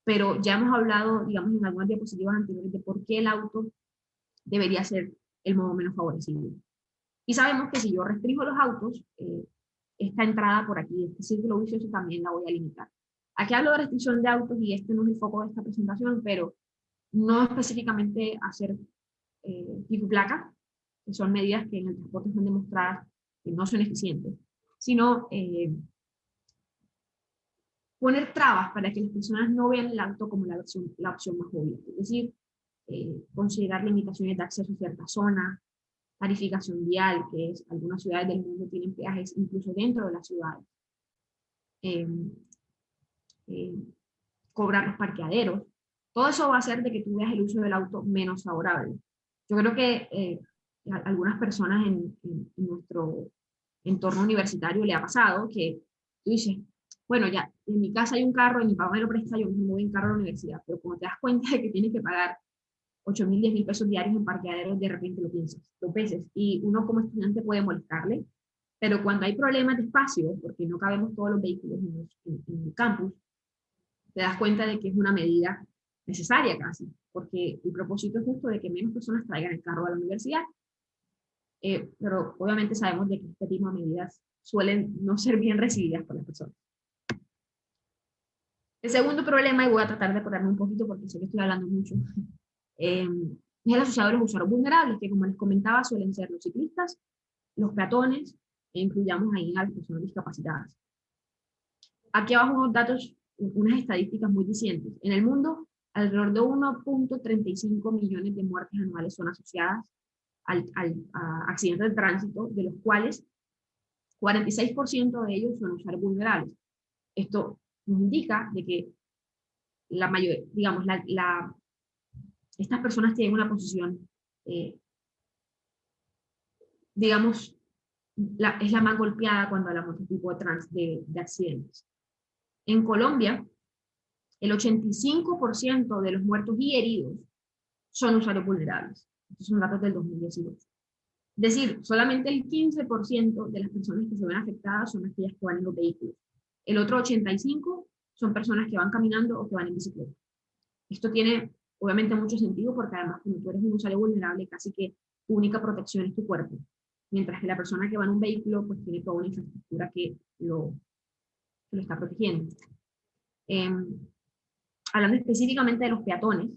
Pero ya hemos hablado, digamos, en algunas diapositivas anteriores de por qué el auto debería ser el modo menos favorecido. Y sabemos que si yo restringo los autos, esta entrada por aquí, este círculo vicioso, también la voy a limitar. Aquí hablo de restricción de autos y este no es el foco de esta presentación, pero no específicamente hacer pico y placa, que son medidas que en el transporte están demostradas que no son eficientes, sino poner trabas para que las personas no vean el auto como la opción más obvia. Es decir, considerar limitaciones de acceso a ciertas zonas, tarificación vial, que es algunas ciudades del mundo tienen peajes incluso dentro de las ciudades, eh, eh, cobrar los parqueaderos. Todo eso va a hacer de que tú veas el uso del auto menos favorable. Yo creo que algunas personas en nuestro entorno universitario le ha pasado que tú dices, bueno, ya, en mi casa hay un carro, y mi papá me lo presta, yo me voy en carro a la universidad, pero cuando te das cuenta de que tienes que pagar 8.000, 10.000 pesos diarios en parqueaderos, de repente lo piensas, lo peses, y uno como estudiante puede molestarle, pero cuando hay problemas de espacio, porque no cabemos todos los vehículos en el campus, te das cuenta de que es una medida necesaria casi, porque el propósito es justo de que menos personas traigan el carro a la universidad, pero obviamente sabemos de que este tipo de medidas suelen no ser bien recibidas por las personas. El segundo problema, y voy a tratar de acordarme un poquito porque sé que estoy hablando mucho, es el asociado a los usuarios vulnerables, que como les comentaba suelen ser los ciclistas, los peatones, e incluyamos ahí a las personas discapacitadas. Aquí abajo unos datos, unas estadísticas muy dicientes. En el mundo, alrededor de 1.35 millones de muertes anuales son asociadas a accidentes de tránsito, de los cuales 46% de ellos son usuarios vulnerables. Esto nos indica de que la mayoría, digamos, estas personas tienen una posición, digamos, es la más golpeada cuando hablamos de tipo de accidentes. En Colombia, el 85% de los muertos y heridos son usuarios vulnerables. Estos son datos del 2018. Es decir, solamente el 15% de las personas que se ven afectadas son aquellas que van en los vehículos. El otro 85% son personas que van caminando o que van en bicicleta. Esto tiene obviamente mucho sentido porque además cuando tú eres un usuario vulnerable, casi que tu única protección es tu cuerpo. Mientras que la persona que va en un vehículo pues tiene toda una infraestructura que lo está protegiendo. Hablando específicamente de los peatones,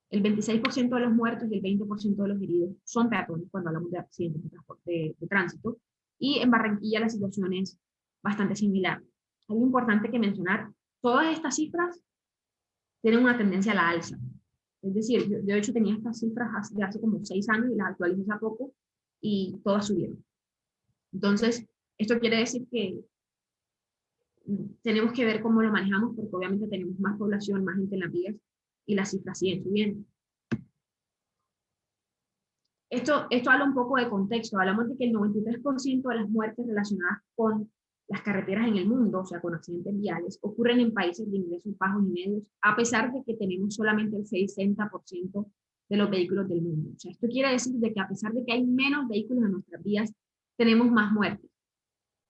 el 26% de los muertos y el 20% de los heridos son peatones cuando hablamos de accidentes de transporte de tránsito. Y en Barranquilla la situación es bastante similar. Algo importante que mencionar, todas estas cifras tienen una tendencia a la alza. Es decir, yo de hecho tenía estas cifras de hace como 6 años y las actualicé hace poco y todas subieron. Entonces, esto quiere decir que tenemos que ver cómo lo manejamos porque obviamente tenemos más población, más gente en las vías y las cifras siguen subiendo. Esto habla un poco de contexto. Hablamos de que el 93% de las muertes relacionadas con las carreteras en el mundo, o sea, con accidentes viales, ocurren en países de ingresos bajos y medios, a pesar de que tenemos solamente el 60% de los vehículos del mundo. O sea, esto quiere decir de que a pesar de que hay menos vehículos en nuestras vías, tenemos más muertes.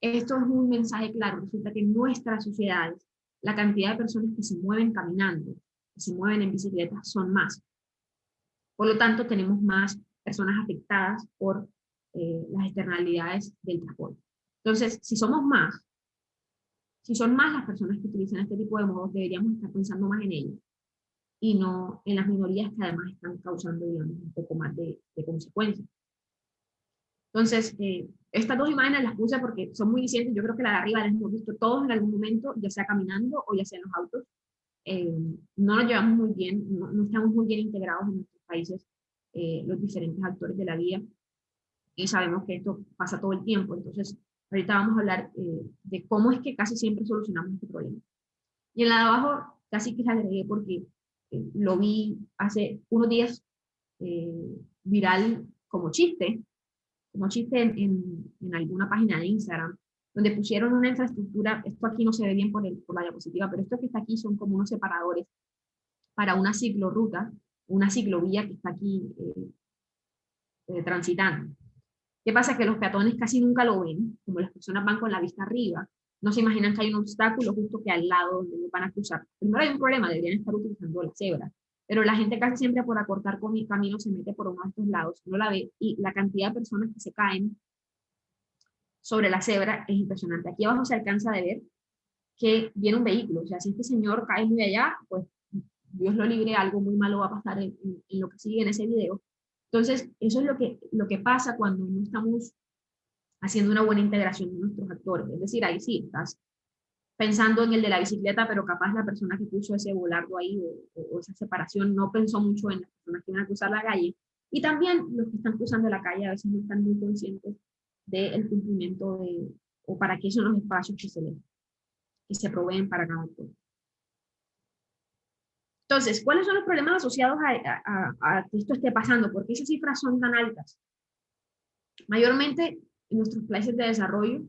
Esto es un mensaje claro. Resulta que en nuestras sociedades, la cantidad de personas que se mueven caminando, que se mueven en bicicleta, son más. Por lo tanto, tenemos más personas afectadas por las externalidades del transporte. Entonces, si son más las personas que utilizan este tipo de modos, deberíamos estar pensando más en ellos y no en las minorías que además están causando, digamos, un poco más de consecuencias. Entonces, estas dos imágenes las puse porque son muy distintas. Yo creo que la de arriba las hemos visto todos en algún momento, ya sea caminando o ya sea en los autos. No nos llevamos muy bien, no estamos muy bien integrados en nuestros países, los diferentes actores de la vía, y sabemos que esto pasa todo el tiempo. Entonces, ahorita vamos a hablar de cómo es que casi siempre solucionamos este problema. Y en la de abajo casi que la agregué porque lo vi hace unos días viral como chiste en alguna página de Instagram, donde pusieron una infraestructura. Esto aquí no se ve bien por la diapositiva, pero esto que está aquí son como unos separadores para una ciclorruta, una ciclovía que está aquí transitando. ¿Qué pasa? Que los peatones casi nunca lo ven, como las personas van con la vista arriba, no se imaginan que hay un obstáculo justo que al lado donde ellos van a cruzar. Primero hay un problema, deberían estar utilizando la cebra, pero la gente casi siempre por acortar con el camino se mete por uno de estos lados, no la ve, y la cantidad de personas que se caen sobre la cebra es impresionante. Aquí abajo se alcanza de ver que viene un vehículo, o sea, si este señor cae muy allá, pues Dios lo libre, algo muy malo va a pasar en lo que sigue en ese video. Entonces, eso es lo que pasa cuando no estamos haciendo una buena integración de nuestros actores. Es decir, ahí sí, estás pensando en el de la bicicleta, pero capaz la persona que puso ese volardo ahí o esa separación no pensó mucho en las personas que van a cruzar la calle. Y también los que están cruzando la calle a veces no están muy conscientes del cumplimiento o para qué son los espacios que se proveen para cada actor. Entonces, ¿cuáles son los problemas asociados a que esto esté pasando? ¿Por qué esas cifras son tan altas? Mayormente en nuestros países de desarrollo,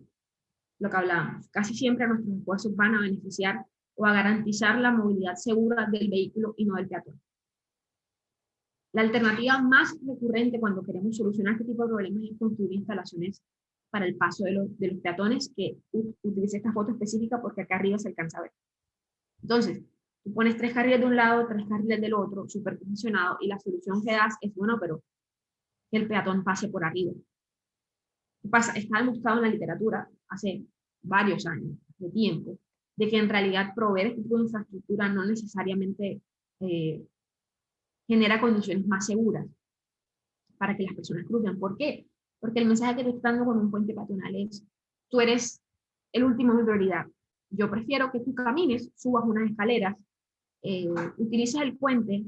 lo que hablábamos, casi siempre nuestros esfuerzos van a beneficiar o a garantizar la movilidad segura del vehículo y no del peatón. La alternativa más recurrente cuando queremos solucionar este tipo de problemas es construir instalaciones para el paso de los peatones, que utilicé esta foto específica porque acá arriba se alcanza a ver. Entonces, tú pones 3 carriles de un lado, 3 carriles del otro, superposicionado, y la solución que das es, bueno, pero que el peatón pase por arriba. ¿Qué pasa? Está demostrado en la literatura hace varios años de tiempo, de que en realidad proveer este tipo de infraestructura no necesariamente genera condiciones más seguras para que las personas crucen. ¿Por qué? Porque el mensaje que te está dando con un puente peatonal es, tú eres el último en mi prioridad. Yo prefiero que tú camines, subas unas escaleras, utilices el puente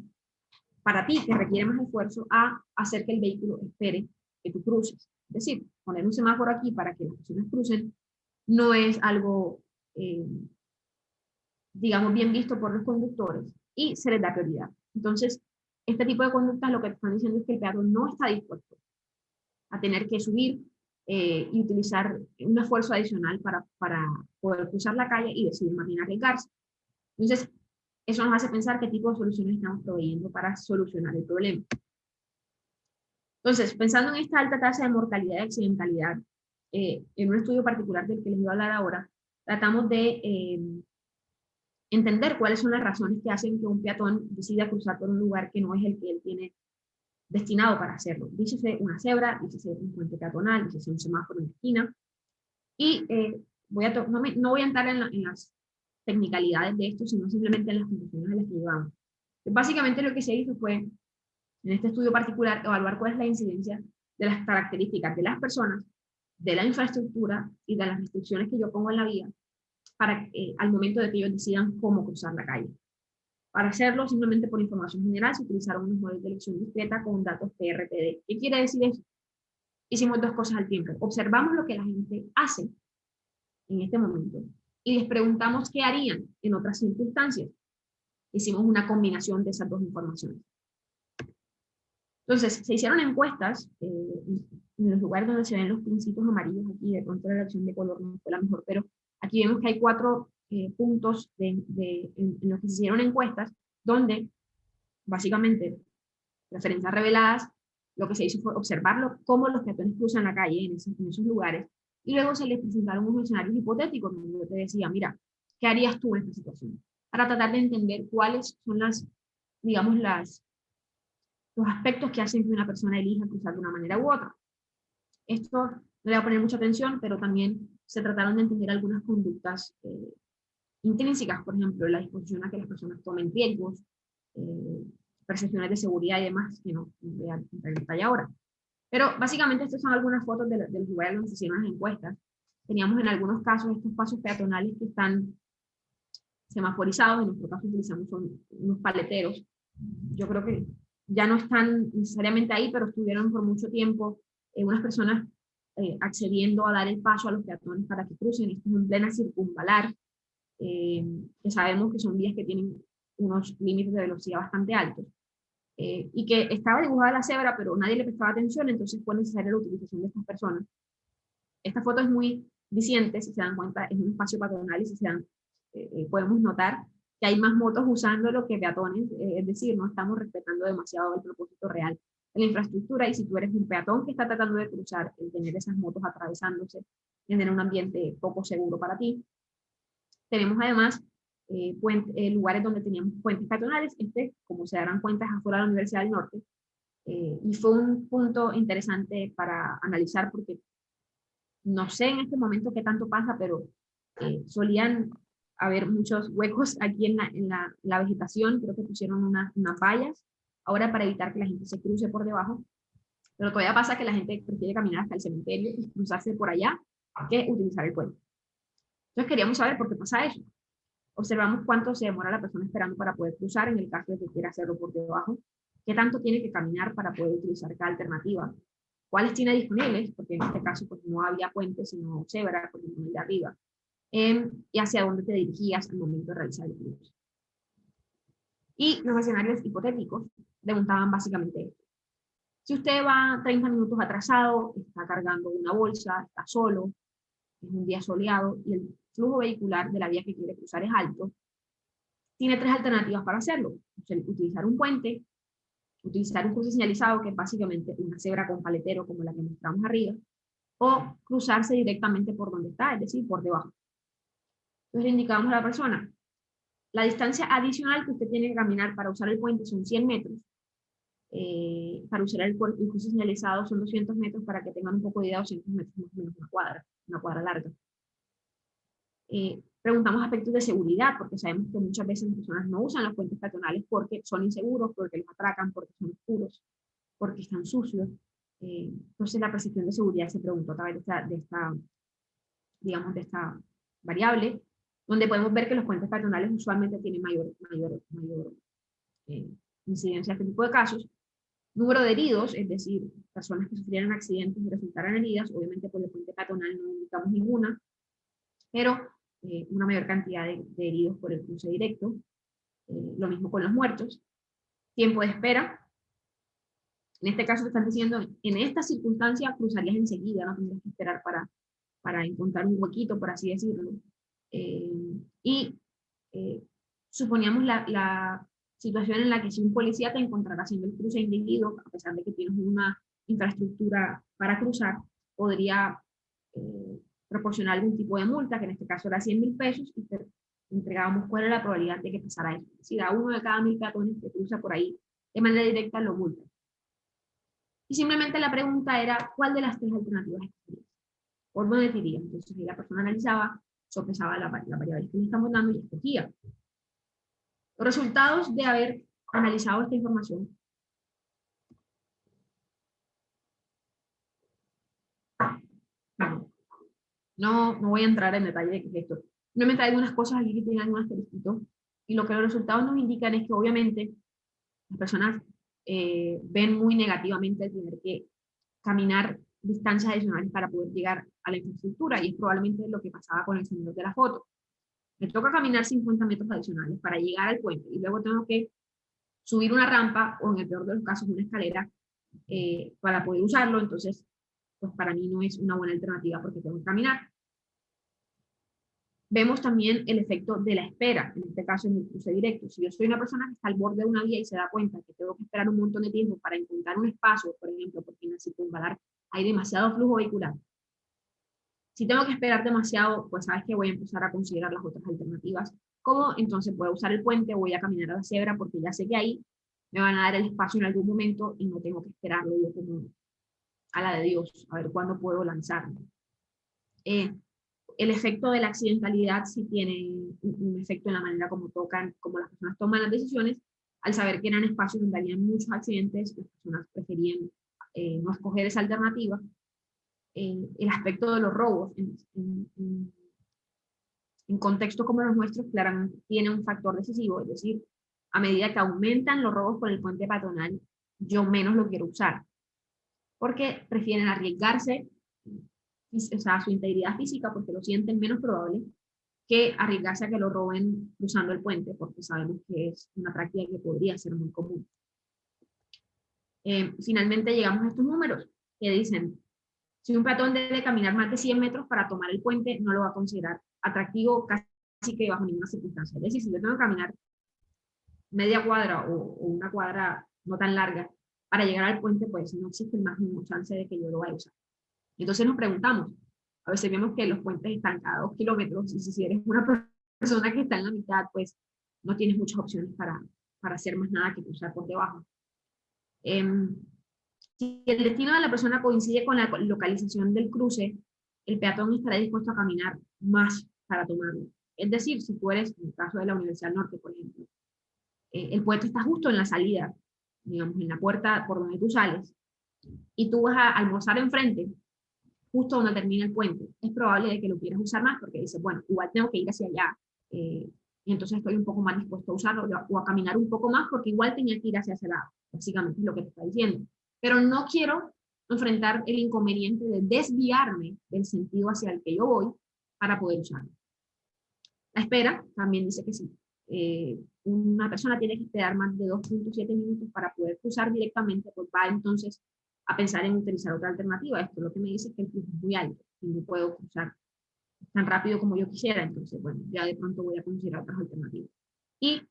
para ti, que requiere más esfuerzo, a hacer que el vehículo espere que tú cruces. Es decir, poner un semáforo aquí para que las personas crucen no es algo, digamos, bien visto por los conductores y se les da prioridad. Entonces, este tipo de conductas lo que te están diciendo es que el peatón no está dispuesto a tener que subir y utilizar un esfuerzo adicional para poder cruzar la calle y decidir más bien arriesgarse. Entonces, eso nos hace pensar qué tipo de soluciones estamos proveyendo para solucionar el problema. Entonces, pensando en esta alta tasa de mortalidad y accidentalidad, en un estudio particular del que les voy a hablar ahora, tratamos de entender cuáles son las razones que hacen que un peatón decida cruzar por un lugar que no es el que él tiene destinado para hacerlo. Dícese una cebra, dícese un puente peatonal, dícese un semáforo en la esquina. Y no voy a entrar en las technicalidades de esto, sino simplemente en las conclusiones a las que llegamos. Básicamente lo que se hizo fue, en este estudio particular, evaluar cuál es la incidencia de las características de las personas, de la infraestructura y de las restricciones que yo pongo en la vía para al momento de que ellos decidan cómo cruzar la calle. Para hacerlo, simplemente por información general, se utilizaron unos modelos de elección discreta con datos PRPD. ¿Qué quiere decir eso? Hicimos dos cosas al tiempo. Observamos lo que la gente hace en este momento y les preguntamos qué harían en otras circunstancias. Hicimos una combinación de esas dos informaciones. Entonces, se hicieron encuestas en los lugares donde se ven los principios amarillos. Aquí de pronto la elección de color no fue la mejor, pero aquí vemos que hay 4 puntos en los que se hicieron encuestas, donde básicamente, referencias reveladas, lo que se hizo fue observarlo, cómo los peatones cruzan la calle en esos lugares, y luego se les presentaron unos escenarios hipotéticos, donde yo te decía, mira, ¿qué harías tú en esta situación? Para tratar de entender cuáles son digamos, los aspectos que hacen que una persona elija cruzar de una manera u otra. Esto no le va a poner mucha atención, pero también se trataron de entender algunas conductas intrínsecas, por ejemplo, la disposición a que las personas tomen riesgos, percepciones de seguridad y demás, que no voy a entrar en detalle ahora. Pero básicamente estas son algunas fotos de los lugares donde se hicieron las encuestas. Teníamos en algunos casos estos pasos peatonales que están semaforizados, en nuestro caso utilizamos unos paleteros. Yo creo que ya no están necesariamente ahí, pero estuvieron por mucho tiempo unas personas accediendo a dar el paso a los peatones para que crucen. Esto es en plena circunvalar, que sabemos que son vías que tienen unos límites de velocidad bastante altos, y que estaba dibujada la cebra, pero nadie le prestaba atención, entonces fue necesaria la utilización de estas personas. Esta foto es muy diciente, si se dan cuenta, es un espacio peatonal y si se dan, podemos notar que hay más motos usándolo que peatones, es decir, no estamos respetando demasiado el propósito real de la infraestructura, y si tú eres un peatón que está tratando de cruzar, el tener esas motos atravesándose, tener un ambiente poco seguro para ti. Tenemos además lugares donde teníamos puentes peatonales. Como se darán cuenta, es afuera de la Universidad del Norte, y fue un punto interesante para analizar porque no sé en este momento qué tanto pasa, pero solían haber muchos huecos aquí en la vegetación. Creo que pusieron unas vallas ahora para evitar que la gente se cruce por debajo, pero todavía pasa que la gente prefiere caminar hasta el cementerio y cruzarse por allá que utilizar el puente. Entonces queríamos saber por qué pasa eso. Observamos cuánto se demora la persona esperando para poder cruzar en el caso de que quiera hacerlo por debajo, qué tanto tiene que caminar para poder utilizar cada alternativa, cuáles tiene disponibles, porque en este caso pues, no había puentes, sino cebra, por ejemplo, el de arriba, y hacia dónde te dirigías al momento de realizar el cruce. Y los escenarios hipotéticos preguntaban básicamente esto. Si usted va 30 minutos atrasado, está cargando una bolsa, está solo, es un día soleado y el flujo vehicular de la vía que quiere cruzar es alto, tiene 3 alternativas para hacerlo. Utilizar un puente, utilizar un cruce señalizado, que es básicamente una cebra con paletero como la que mostramos arriba, o cruzarse directamente por donde está, es decir, por debajo. Entonces le indicamos a la persona, la distancia adicional que usted tiene que caminar para usar el puente son 100 metros, para usar el cruce señalizado son 200 metros, para que tengan un poco de idea, 200 metros más o menos una cuadra larga. Preguntamos aspectos de seguridad, porque sabemos que muchas veces las personas no usan los puentes peatonales porque son inseguros, porque los atracan, porque son oscuros, porque están sucios. Entonces la percepción de seguridad se preguntó a través digamos, de esta variable, donde podemos ver que los puentes peatonales usualmente tienen mayor incidencia de este tipo de casos. Número de heridos, es decir, personas que sufrieran accidentes y resultaran heridas, obviamente por el puente peatonal no indicamos ninguna, pero una mayor cantidad de heridos por el cruce directo. Lo mismo con los muertos. Tiempo de espera. En este caso te están diciendo, en esta circunstancia cruzarías enseguida, no tendrías que esperar para encontrar un huequito, por así decirlo. Y suponíamos la situación en la que si un policía te encontrara haciendo el cruce indebido, a pesar de que tienes una infraestructura para cruzar, podría proporcionar algún tipo de multa, que en este caso era 100.000 pesos, y te entregábamos cuál era la probabilidad de que pasara eso. Es decir, a uno de cada 1.000 peatones que cruza por ahí de manera directa lo multa. Y simplemente la pregunta era, ¿cuál de las tres alternativas escogerías? ¿Por dónde te irías? Entonces la persona analizaba, sopesaba la variable que le estamos dando y escogía. Los resultados de haber analizado esta información no voy a entrar en detalle de qué es esto. No me traigo unas cosas aquí que tienen algunos asterisquitos, y lo que los resultados nos indican es que obviamente las personas ven muy negativamente el tener que caminar distancias adicionales para poder llegar a la infraestructura, y es probablemente lo que pasaba con el señor de la foto. Me toca caminar 50 metros adicionales para llegar al puente y luego tengo que subir una rampa o en el peor de los casos una escalera para poder usarlo, entonces pues para mí no es una buena alternativa porque tengo que caminar. Vemos también el efecto de la espera, en este caso en el cruce directo. Si yo soy una persona que está al borde de una vía y se da cuenta que tengo que esperar un montón de tiempo para encontrar un espacio, por ejemplo, porque en la circunvalar hay demasiado flujo vehicular, si tengo que esperar demasiado, pues sabes que voy a empezar a considerar las otras alternativas, como entonces voy a usar el puente, voy a caminar a la cebra porque ya sé que ahí me van a dar el espacio en algún momento y no tengo que esperarlo yo como a la de Dios, a ver cuándo puedo lanzarme. El efecto de la accidentalidad sí tiene un efecto en la manera como las personas toman las decisiones. Al saber que eran espacios donde había muchos accidentes, las personas preferían no escoger esa alternativa. El aspecto de los robos en contextos como los nuestros claramente tiene un factor decisivo, es decir, a medida que aumentan los robos por el puente peatonal, yo menos lo quiero usar, porque prefieren arriesgarse, o sea, su integridad física, porque lo sienten menos probable que arriesgarse a que lo roben cruzando el puente, porque sabemos que es una práctica que podría ser muy común. Finalmente llegamos a estos números que dicen, si un peatón debe caminar más de 100 metros para tomar el puente, no lo va a considerar atractivo casi que bajo ninguna circunstancia. Es decir, si yo tengo que caminar media cuadra o una cuadra no tan larga para llegar al puente, pues no existe el más mínimo chance de que yo lo vaya a usar. Entonces nos preguntamos, a veces vemos que los puentes están cada 2 kilómetros, y si eres una persona que está en la mitad, pues no tienes muchas opciones para hacer más nada que cruzar por debajo. Si el destino de la persona coincide con la localización del cruce, el peatón estará dispuesto a caminar más para tomarlo. Es decir, si tú eres, en el caso de la Universidad del Norte, por ejemplo, el puente está justo en la salida, digamos, en la puerta por donde tú sales, y tú vas a almorzar enfrente, justo donde termina el puente, es probable de que lo quieras usar más porque dices, bueno, igual tengo que ir hacia allá, y entonces estoy un poco más dispuesto a usarlo o a caminar un poco más porque igual tenía que ir hacia ese lado, básicamente es lo que te está diciendo. Pero no quiero enfrentar el inconveniente de desviarme del sentido hacia el que yo voy para poder usarlo. La espera también dice que sí. Una persona tiene que esperar más de 2.7 minutos para poder cruzar directamente, pues va entonces a pensar en utilizar otra alternativa. Esto lo que me dice es que el flujo es muy alto y no puedo cruzar tan rápido como yo quisiera, entonces, bueno, ya de pronto voy a considerar otras alternativas. Y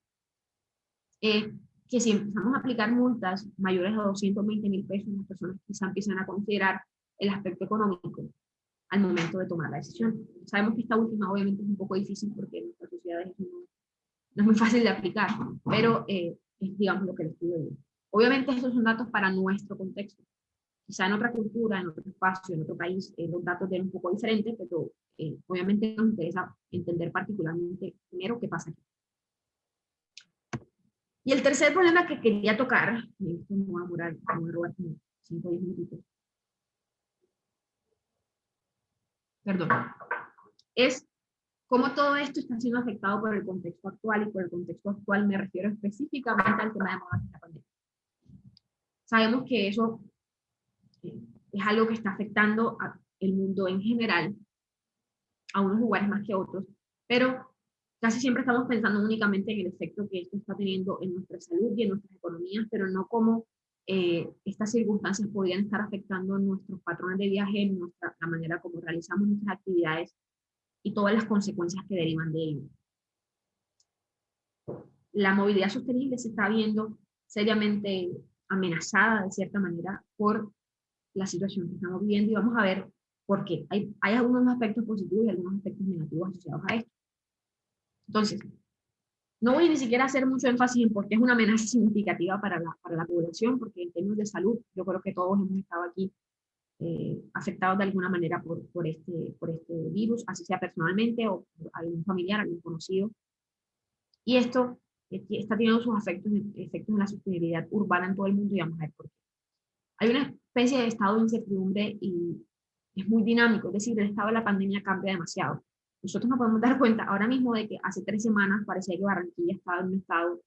que si empezamos a aplicar multas mayores a 220.000 pesos, las personas quizá empiezan a considerar el aspecto económico al momento de tomar la decisión. Sabemos que esta última obviamente es un poco difícil porque en nuestras sociedades no es muy fácil de aplicar, pero es, digamos, lo que les pido yo. Obviamente estos son datos para nuestro contexto. Quizá en otra cultura, en otro espacio, en otro país, los datos son un poco diferentes, pero obviamente nos interesa entender particularmente primero qué pasa aquí. Y el tercer problema que quería tocar, y esto me va a robar como 5 o 10 minutitos, perdón, es cómo todo esto está siendo afectado por el contexto actual, y por el contexto actual me refiero específicamente al tema de la pandemia. Sabemos que eso es algo que está afectando al mundo en general, a unos lugares más que a otros, pero casi siempre estamos pensando únicamente en el efecto que esto está teniendo en nuestra salud y en nuestras economías, pero no como estas circunstancias podrían estar afectando nuestros patrones de viaje, la manera como realizamos nuestras actividades y todas las consecuencias que derivan de ello. La movilidad sostenible se está viendo seriamente amenazada de cierta manera por la situación que estamos viviendo y vamos a ver por qué. Hay algunos aspectos positivos y algunos aspectos negativos asociados a esto. Entonces, no voy ni siquiera a hacer mucho énfasis en por qué es una amenaza significativa para la población, porque en términos de salud, yo creo que todos hemos estado aquí afectados de alguna manera por este virus, así sea personalmente o por algún familiar, algún conocido. Y esto está teniendo sus efectos en la sostenibilidad urbana en todo el mundo y vamos a ver por qué. Hay una especie de estado de incertidumbre y es muy dinámico, es decir, el estado de la pandemia cambia demasiado. Nosotros nos podemos dar cuenta ahora mismo de que hace 3 semanas parecía que Barranquilla estaba en un estado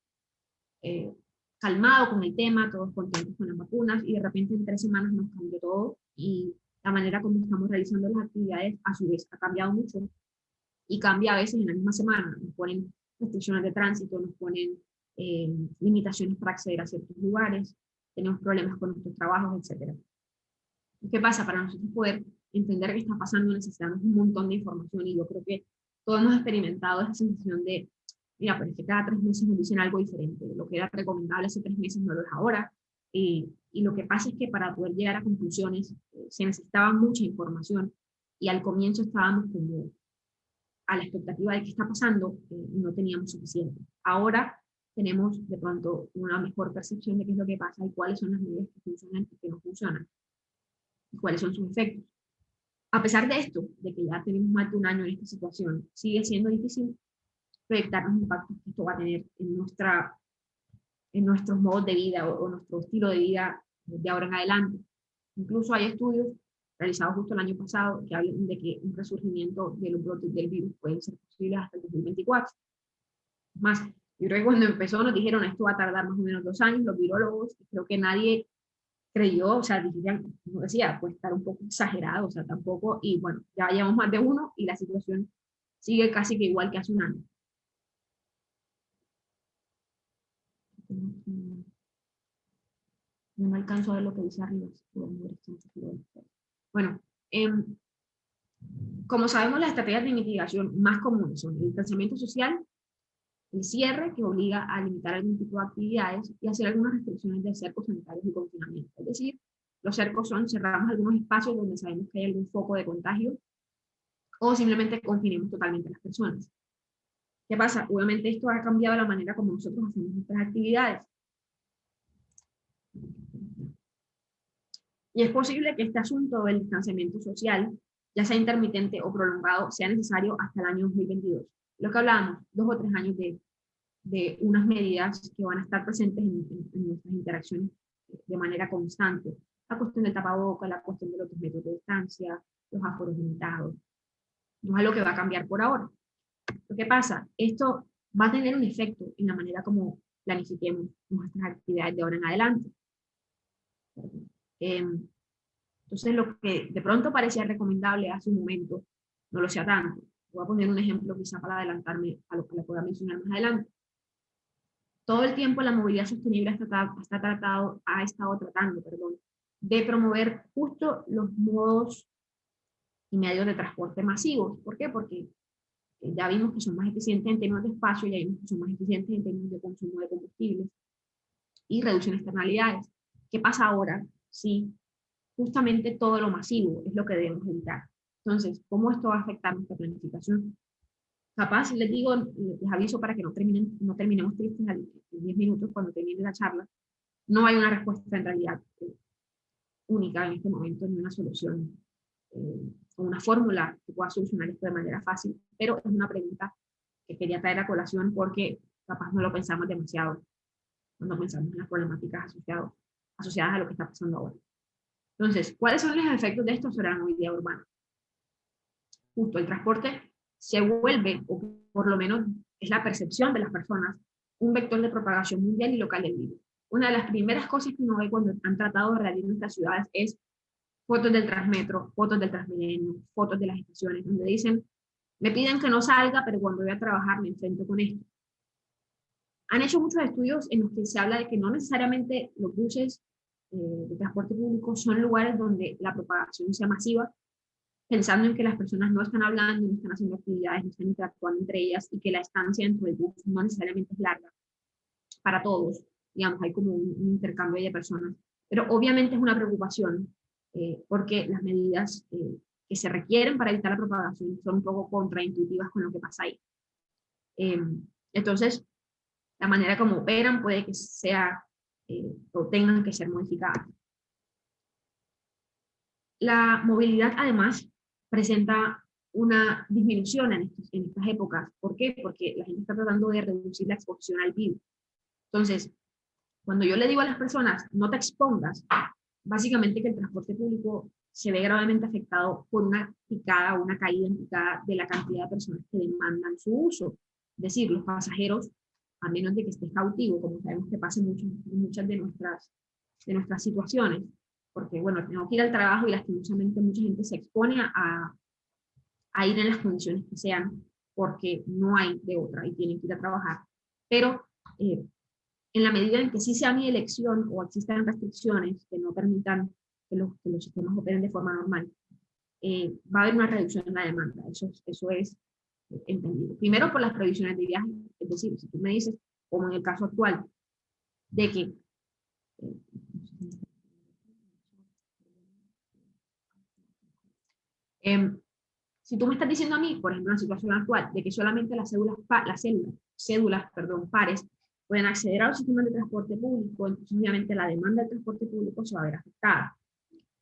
calmado con el tema, todos contentos con las vacunas, y de repente en 3 semanas nos cambió todo y la manera como estamos realizando las actividades a su vez ha cambiado mucho y cambia a veces en la misma semana. Nos ponen restricciones de tránsito, nos ponen limitaciones para acceder a ciertos lugares, tenemos problemas con nuestros trabajos, etc. ¿Qué pasa? Para nosotros poder entender qué está pasando necesitamos un montón de información y yo creo que todos hemos experimentado esa sensación de, mira, pero es que cada 3 meses nos dicen algo diferente, lo que era recomendable hace 3 meses no lo es ahora, y lo que pasa es que para poder llegar a conclusiones se necesitaba mucha información y al comienzo estábamos como a la expectativa de qué está pasando y no teníamos suficiente. Ahora tenemos de pronto una mejor percepción de qué es lo que pasa y cuáles son las medidas que funcionan y que no funcionan y cuáles son sus efectos. A pesar de esto, de que ya tenemos más de un año en esta situación, sigue siendo difícil proyectar los impactos que esto va a tener en nuestros modos de vida o nuestro estilo de vida de ahora en adelante. Incluso hay estudios realizados justo el año pasado que hablan de que un resurgimiento de los brotes del virus puede ser posible hasta el 2024. Más, yo creo que cuando empezó nos dijeron esto va a tardar más o menos 2 años, los virólogos, y creo que nadie creyó, o sea, como decía, puede estar un poco exagerado, o sea, tampoco, y bueno, ya llevamos más de uno y la situación sigue casi que igual que hace un año. No me alcanzo a ver lo que dice arriba. Bueno, como sabemos, las estrategias de mitigación más comunes son el distanciamiento social, el cierre, que obliga a limitar algún tipo de actividades y hacer algunas restricciones de cercos sanitarios y confinamiento. Es decir, los cercos son cerramos algunos espacios donde sabemos que hay algún foco de contagio o simplemente confinemos totalmente a las personas. ¿Qué pasa? Obviamente esto ha cambiado la manera como nosotros hacemos nuestras actividades. Y es posible que este asunto del distanciamiento social, ya sea intermitente o prolongado, sea necesario hasta el año 2022. Lo que hablábamos, 2 o 3 años de unas medidas que van a estar presentes en nuestras interacciones de manera constante. La cuestión del tapaboca, la cuestión de los 2 metros de distancia, los aforos limitados. No es algo que va a cambiar por ahora. Lo que pasa, esto va a tener un efecto en la manera como planifiquemos nuestras actividades de ahora en adelante. Entonces, lo que de pronto parecía recomendable hace un momento, no lo sea tanto. Voy a poner un ejemplo quizá para adelantarme a lo que le pueda mencionar más adelante. Todo el tiempo la movilidad sostenible ha estado tratando de promover justo los modos y medios de transporte masivos. ¿Por qué? Porque ya vimos que son más eficientes en términos de espacio, ya vimos que son más eficientes en términos de consumo de combustibles y reducción de externalidades. ¿Qué pasa ahora si justamente todo lo masivo es lo que debemos evitar? Entonces, ¿cómo esto va a afectar nuestra planificación? Capaz, les digo, les aviso para que no terminemos tristes en 10 minutos cuando termine la charla. No hay una respuesta en realidad única en este momento, ni una solución o una fórmula que pueda solucionar esto de manera fácil, pero es una pregunta que quería traer a colación porque capaz no lo pensamos demasiado cuando pensamos en las problemáticas asociadas a lo que está pasando ahora. Entonces, ¿cuáles son los efectos de esto sobre la movilidad urbana? Justo el transporte se vuelve, o por lo menos es la percepción de las personas, un vector de propagación mundial y local del virus. Una de las primeras cosas que uno ve cuando han tratado de realizar nuestras ciudades es fotos del Transmetro, fotos del Transmilenio, fotos de las estaciones, donde dicen, me piden que no salga, pero cuando voy a trabajar me enfrento con esto. Han hecho muchos estudios en los que se habla de que no necesariamente los buses de transporte público son lugares donde la propagación sea masiva, pensando en que las personas no están hablando, no están haciendo actividades, no están interactuando entre ellas y que la estancia dentro del bus no necesariamente es larga para todos. Digamos, hay como un intercambio de personas. Pero obviamente es una preocupación porque las medidas que se requieren para evitar la propagación son un poco contraintuitivas con lo que pasa ahí. Entonces, la manera como operan puede que sea o tengan que ser modificadas. La movilidad, además, presenta una disminución en estas épocas. ¿Por qué? Porque la gente está tratando de reducir la exposición al virus. Entonces, cuando yo le digo a las personas, no te expongas, básicamente que el transporte público se ve gravemente afectado por una picada o una caída en picada de la cantidad de personas que demandan su uso. Es decir, los pasajeros, a menos de que estés cautivo, como sabemos que pasa en muchas de nuestras situaciones, porque bueno, tengo que ir al trabajo y lastimosamente mucha gente se expone a ir en las condiciones que sean, porque no hay de otra y tienen que ir a trabajar. Pero en la medida en que sí sea mi elección o existan restricciones que no permitan que los sistemas operen de forma normal, va a haber una reducción en la demanda. Eso es entendido. Primero por las prohibiciones de viaje, es decir, si tú me dices, como en el caso actual, de que si tú me estás diciendo a mí, por ejemplo, en la situación actual, de que solamente las cédulas pares pueden acceder a los sistemas de transporte público, entonces obviamente la demanda del transporte público se va a ver afectada.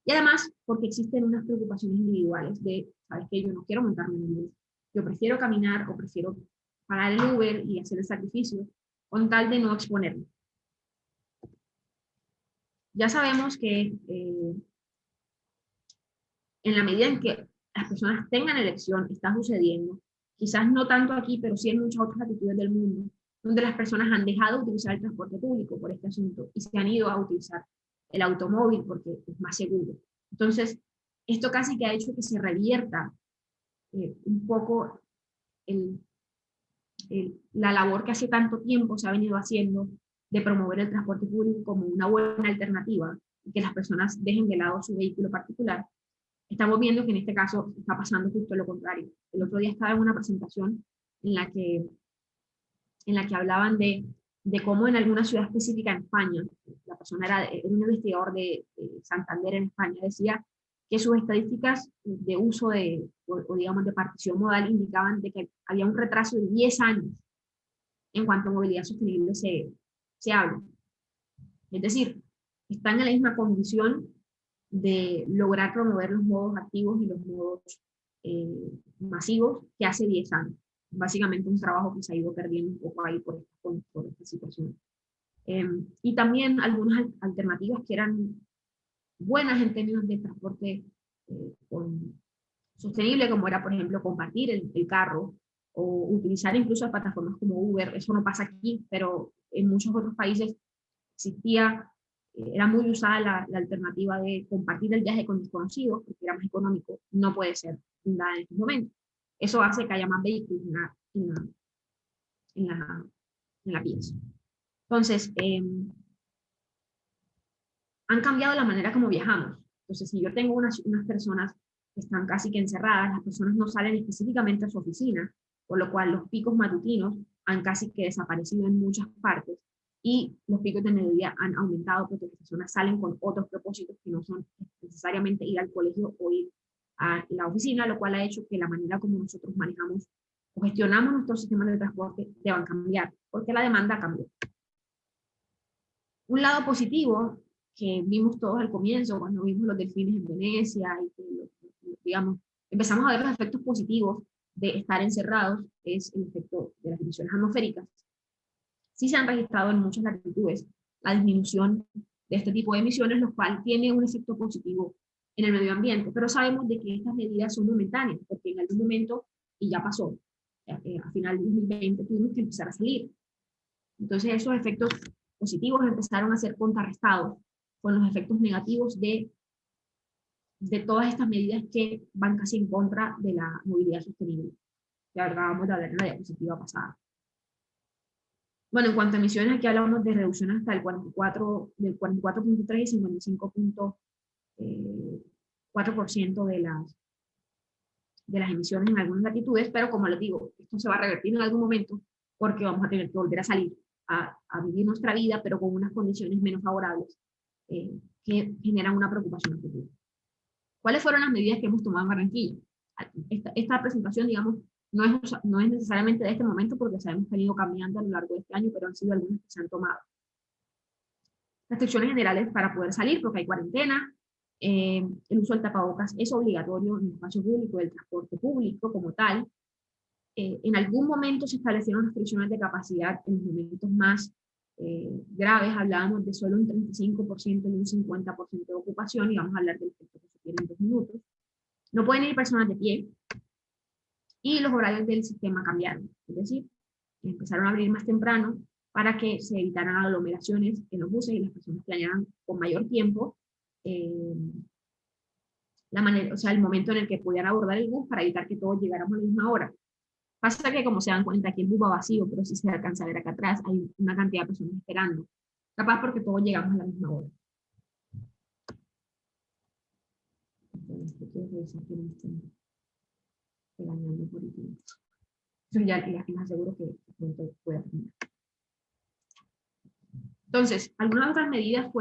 Y además, porque existen unas preocupaciones individuales de, ¿sabes qué? Yo no quiero montarme en un bus, yo prefiero caminar o prefiero pagar el Uber y hacer el sacrificio con tal de no exponerme. Ya sabemos que en la medida en que las personas tengan elección, está sucediendo, quizás no tanto aquí, pero sí en muchas otras latitudes del mundo, donde las personas han dejado de utilizar el transporte público por este asunto y se han ido a utilizar el automóvil porque es más seguro. Entonces, esto casi que ha hecho que se revierta un poco la labor que hace tanto tiempo se ha venido haciendo de promover el transporte público como una buena alternativa y que las personas dejen de lado su vehículo particular. Estamos viendo que en este caso está pasando justo lo contrario. El otro día estaba en una presentación en la que, hablaban de cómo en alguna ciudad específica en España, la persona era un investigador de Santander en España, decía que sus estadísticas de uso o digamos de partición modal indicaban de que había un retraso de 10 años en cuanto a movilidad sostenible se habla. Es decir, están en la misma condición de lograr promover los modos activos y los modos masivos que hace 10 años. Básicamente un trabajo que se ha ido perdiendo un poco ahí por esta situación. Y también algunas alternativas que eran buenas en términos de transporte sostenible, como era, por ejemplo, compartir el carro o utilizar incluso plataformas como Uber. Eso no pasa aquí, pero en muchos otros países existía, era muy usada la alternativa de compartir el viaje con desconocidos, porque era más económico. No puede ser fundada en estos momentos. Eso hace que haya más vehículos en la pieza. Entonces, han cambiado la manera como viajamos. Entonces, si yo tengo unas personas que están casi que encerradas, las personas no salen específicamente a su oficina, por lo cual los picos matutinos han casi que desaparecido en muchas partes y los picos de mediodía han aumentado porque las personas salen con otros propósitos que no son necesariamente ir al colegio o ir a la oficina, lo cual ha hecho que la manera como nosotros manejamos o gestionamos nuestros sistemas de transporte deban cambiar, porque la demanda cambió. Un lado positivo que vimos todos al comienzo, cuando vimos los delfines en Venecia, y que, digamos, empezamos a ver los efectos positivos de estar encerrados, es el efecto de las emisiones atmosféricas. Sí se han registrado en muchas latitudes la disminución de este tipo de emisiones, lo cual tiene un efecto positivo en el medio ambiente, pero sabemos de que estas medidas son momentáneas, porque en algún momento, y ya pasó, a final de 2020 tuvimos que empezar a salir. Entonces esos efectos positivos empezaron a ser contrarrestados con los efectos negativos de todas estas medidas que van casi en contra de la movilidad sostenible. Ya acabamos de ver en la diapositiva pasada. Bueno, en cuanto a emisiones, aquí hablamos de reducción hasta el del 44.3 y 55.4% de las emisiones en algunas latitudes, pero como les digo, esto se va a revertir en algún momento porque vamos a tener que volver a salir a vivir nuestra vida, pero con unas condiciones menos favorables que generan una preocupación en el futuro. ¿Cuáles fueron las medidas que hemos tomado en Barranquilla? Esta presentación, digamos, no es necesariamente de este momento porque sabemos que han ido cambiando a lo largo de este año, pero han sido algunas que se han tomado. Restricciones generales para poder salir porque hay cuarentena, el uso del tapabocas es obligatorio en el espacio público, el transporte público como tal. En algún momento se establecieron restricciones de capacidad en los momentos más graves, hablábamos de solo un 35% y un 50% de ocupación, y vamos a hablar del efecto que se tiene en 2 minutos. No pueden ir personas de pie, y los horarios del sistema cambiaron, es decir, empezaron a abrir más temprano para que se evitaran aglomeraciones en los buses y las personas planearan con mayor tiempo la manera, o sea, el momento en el que pudieran abordar el bus para evitar que todos llegáramos a la misma hora. Pasa que, como se dan cuenta, aquí el bus va vacío, pero si se alcanza a ver acá atrás, hay una cantidad de personas esperando, capaz porque todos llegamos a la misma hora. Entonces ya les aseguro que pronto puede terminar. Entonces, algunas otras medidas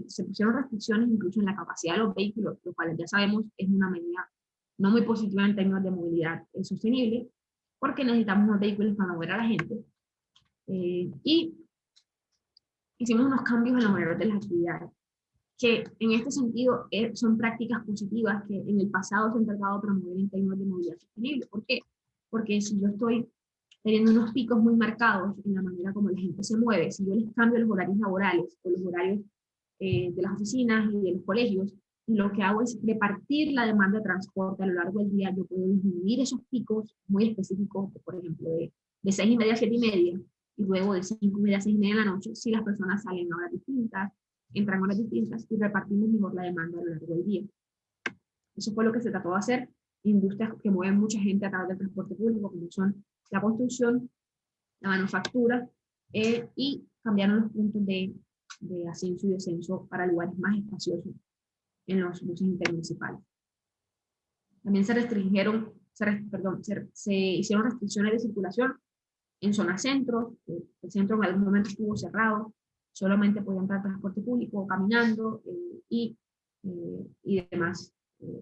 se pusieron restricciones incluso en la capacidad de los vehículos, lo cual ya sabemos es una medida no muy positiva en términos de movilidad sostenible, porque necesitamos unos vehículos para mover a la gente. Y hicimos unos cambios en los horarios de las actividades, que en este sentido son prácticas positivas que en el pasado se han tratado de promover en términos de movilidad sostenible. ¿Por qué? Porque si yo estoy teniendo unos picos muy marcados en la manera como la gente se mueve, si yo les cambio los horarios laborales o los horarios de las oficinas y de los colegios, lo que hago es repartir la demanda de transporte a lo largo del día. Yo puedo disminuir esos picos muy específicos, por ejemplo, de 6:30 a 7:30, y luego de 5:30 a 6:30 de la noche, si las personas salen a horas distintas, entran a horas distintas, y repartimos mejor la demanda a lo largo del día. Eso fue lo que se trató de hacer. Industrias que mueven mucha gente a través del transporte público, como son la construcción, la manufactura, y cambiaron los puntos de ascenso y descenso para lugares más espaciosos en los buses intermunicipales. También se hicieron restricciones de circulación en zonas centros. El centro en algún momento estuvo cerrado, solamente podían entrar transporte público, caminando, y demás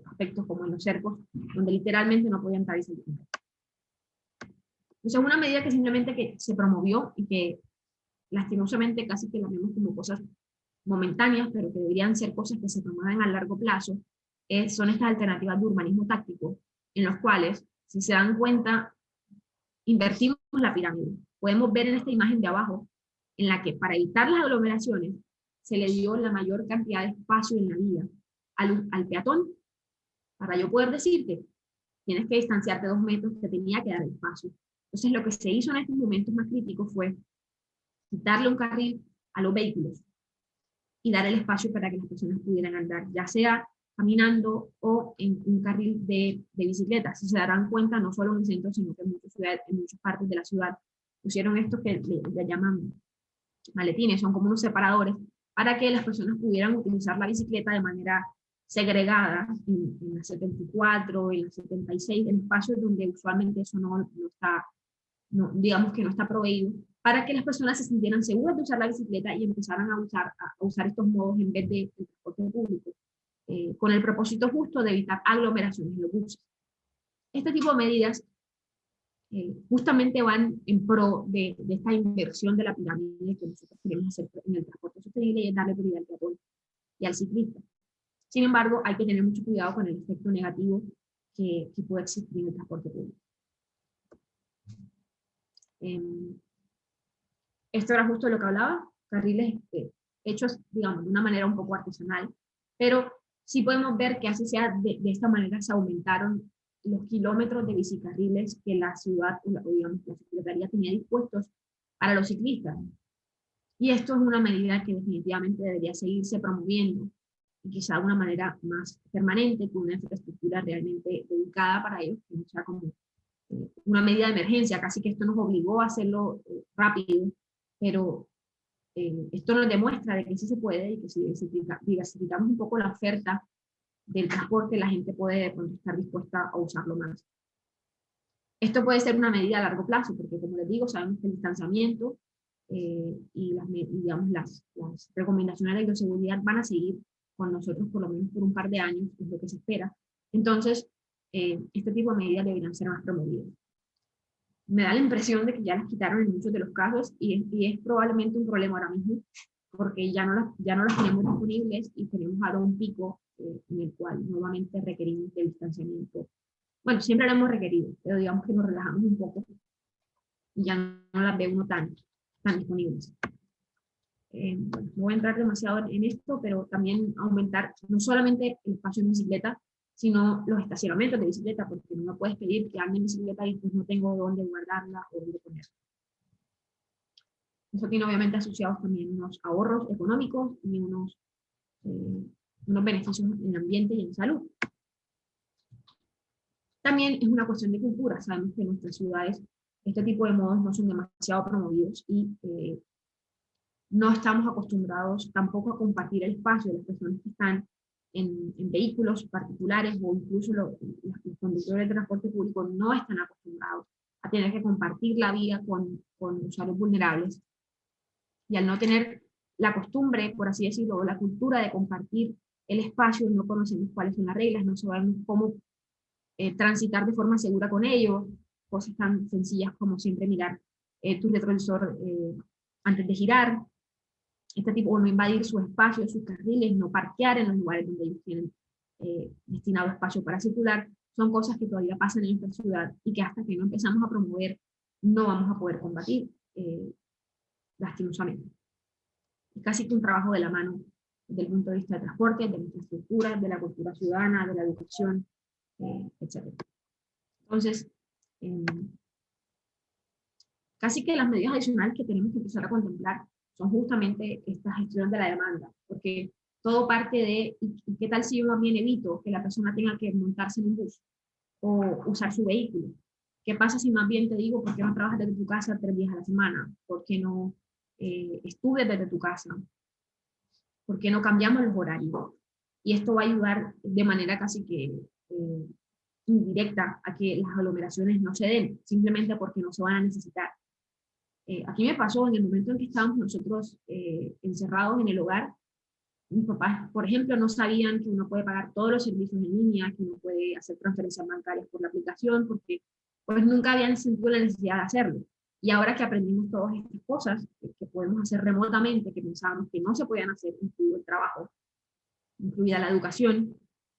aspectos como en los cercos, donde literalmente no podían entrar y salir. Entonces, es una medida que simplemente que se promovió y que lastimosamente casi que las vemos como cosas momentáneas, pero que deberían ser cosas que se promuevan a largo plazo. Son estas alternativas de urbanismo táctico, en los cuales, si se dan cuenta, invertimos la pirámide. Podemos ver en esta imagen de abajo, en la que para evitar las aglomeraciones, se le dio la mayor cantidad de espacio en la vía al peatón. Para yo poder decirte, tienes que distanciarte 2 metros, te tenía que dar espacio. Entonces, lo que se hizo en estos momentos más críticos fue quitarle un carril a los vehículos y dar el espacio para que las personas pudieran andar, ya sea caminando o en un carril de bicicleta. Si se darán cuenta, no solo en el centro, sino que en muchas partes de la ciudad pusieron estos que le llaman maletines, son como unos separadores, para que las personas pudieran utilizar la bicicleta de manera segregada en la 74, en la 76, en espacios donde usualmente eso no está, digamos que no está proveído, para que las personas se sintieran seguras de usar la bicicleta y empezaran a usar estos modos en vez de transporte público, con el propósito justo de evitar aglomeraciones en los buses. Este tipo de medidas justamente van en pro de esta inversión de la pirámide que nosotros queremos hacer en el transporte sostenible, y es darle prioridad al peatón y al ciclista. Sin embargo, hay que tener mucho cuidado con el efecto negativo que puede existir en el transporte público. Esto era justo de lo que hablaba, carriles hechos, digamos, de una manera un poco artesanal, pero sí podemos ver que así sea de esta manera se aumentaron los kilómetros de bicicarriles que la ciudad, o digamos, la Secretaría tenía dispuestos para los ciclistas. Y esto es una medida que definitivamente debería seguirse promoviendo, y quizá de una manera más permanente, con una infraestructura realmente dedicada para ellos, que no sea como una medida de emergencia. Casi que esto nos obligó a hacerlo rápido, pero esto nos demuestra de que sí se puede y que si diversificamos un poco la oferta del transporte, la gente puede de pronto estar dispuesta a usarlo más. Esto puede ser una medida a largo plazo, porque como les digo, sabemos que el distanciamiento y digamos, las recomendaciones de bioseguridad van a seguir con nosotros por lo menos por un par de años, es lo que se espera. Entonces, este tipo de medidas deberían ser más promovidas. Me da la impresión de que ya las quitaron en muchos de los casos y es probablemente un problema ahora mismo, porque ya no las tenemos disponibles y tenemos ahora un pico en el cual nuevamente requerimos de distanciamiento. Bueno, siempre lo hemos requerido, pero digamos que nos relajamos un poco y ya no las ve uno tan disponibles. Bueno, no voy a entrar demasiado en esto, pero también aumentar no solamente el espacio en bicicleta, sino los estacionamientos de bicicleta, porque no me puedes pedir que ande en bicicleta y pues no tengo dónde guardarla o dónde ponerla. Eso tiene obviamente asociados también unos ahorros económicos y unos beneficios en el ambiente y en salud. También es una cuestión de cultura. Sabemos que en nuestras ciudades este tipo de modos no son demasiado promovidos y no estamos acostumbrados tampoco a compartir el espacio de las personas que están en vehículos particulares o incluso los conductores de transporte público no están acostumbrados a tener que compartir la vía con usuarios vulnerables. Y al no tener la costumbre, por así decirlo, o la cultura de compartir el espacio, no conocemos cuáles son las reglas, no sabemos cómo transitar de forma segura con ellos, cosas tan sencillas como siempre mirar tu retrovisor antes de girar, este tipo, o no invadir su espacio, sus carriles, no parquear en los lugares donde ellos tienen destinado espacio para circular, son cosas que todavía pasan en nuestra ciudad y que hasta que no empezamos a promover no vamos a poder combatir lastimosamente. Es casi que un trabajo de la mano desde el punto de vista del transporte, de la infraestructura, de la cultura ciudadana, de la educación, etc. Entonces, casi que las medidas adicionales que tenemos que empezar a contemplar son justamente esta gestión de la demanda, porque todo parte de, ¿y qué tal si yo también evito que la persona tenga que montarse en un bus o usar su vehículo? ¿Qué pasa si más bien te digo, por qué no trabajas desde tu casa 3 días a la semana? ¿Por qué no estudias desde tu casa? ¿Por qué no cambiamos los horarios? Y esto va a ayudar de manera casi que indirecta a que las aglomeraciones no se den, simplemente porque no se van a necesitar. Aquí me pasó en el momento en que estábamos nosotros encerrados en el hogar, mis papás, por ejemplo, no sabían que uno puede pagar todos los servicios en línea, que uno puede hacer transferencias bancarias por la aplicación, porque pues nunca habían sentido la necesidad de hacerlo. Y ahora que aprendimos todas estas cosas que podemos hacer remotamente, que pensábamos que no se podían hacer, incluido el trabajo, incluida la educación,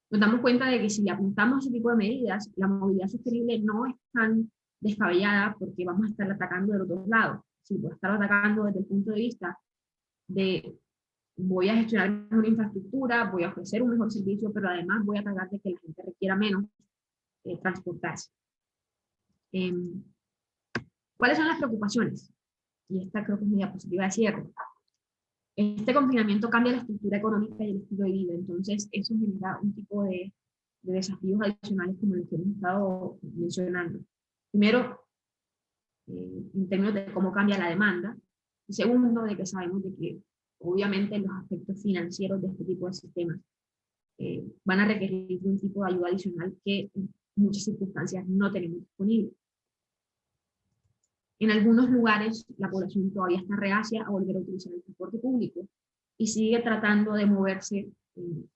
nos damos cuenta de que si apuntamos a ese tipo de medidas, la movilidad sostenible no es tan descabellada porque vamos a estar atacando de los dos lados. Si voy a estar atacando desde el punto de vista de voy a gestionar una infraestructura, voy a ofrecer un mejor servicio, pero además voy a tratar de que la gente requiera menos transportarse. ¿Cuáles son las preocupaciones? Y esta creo que es mi diapositiva de cierre. Este confinamiento cambia la estructura económica y el estilo de vida, entonces eso genera un tipo de desafíos adicionales como los que hemos estado mencionando. Primero, en términos de cómo cambia la demanda, y segundo, de que sabemos de que obviamente los aspectos financieros de este tipo de sistemas van a requerir un tipo de ayuda adicional que en muchas circunstancias no tenemos disponible. En algunos lugares la población todavía está reacia a volver a utilizar el transporte público y sigue tratando de moverse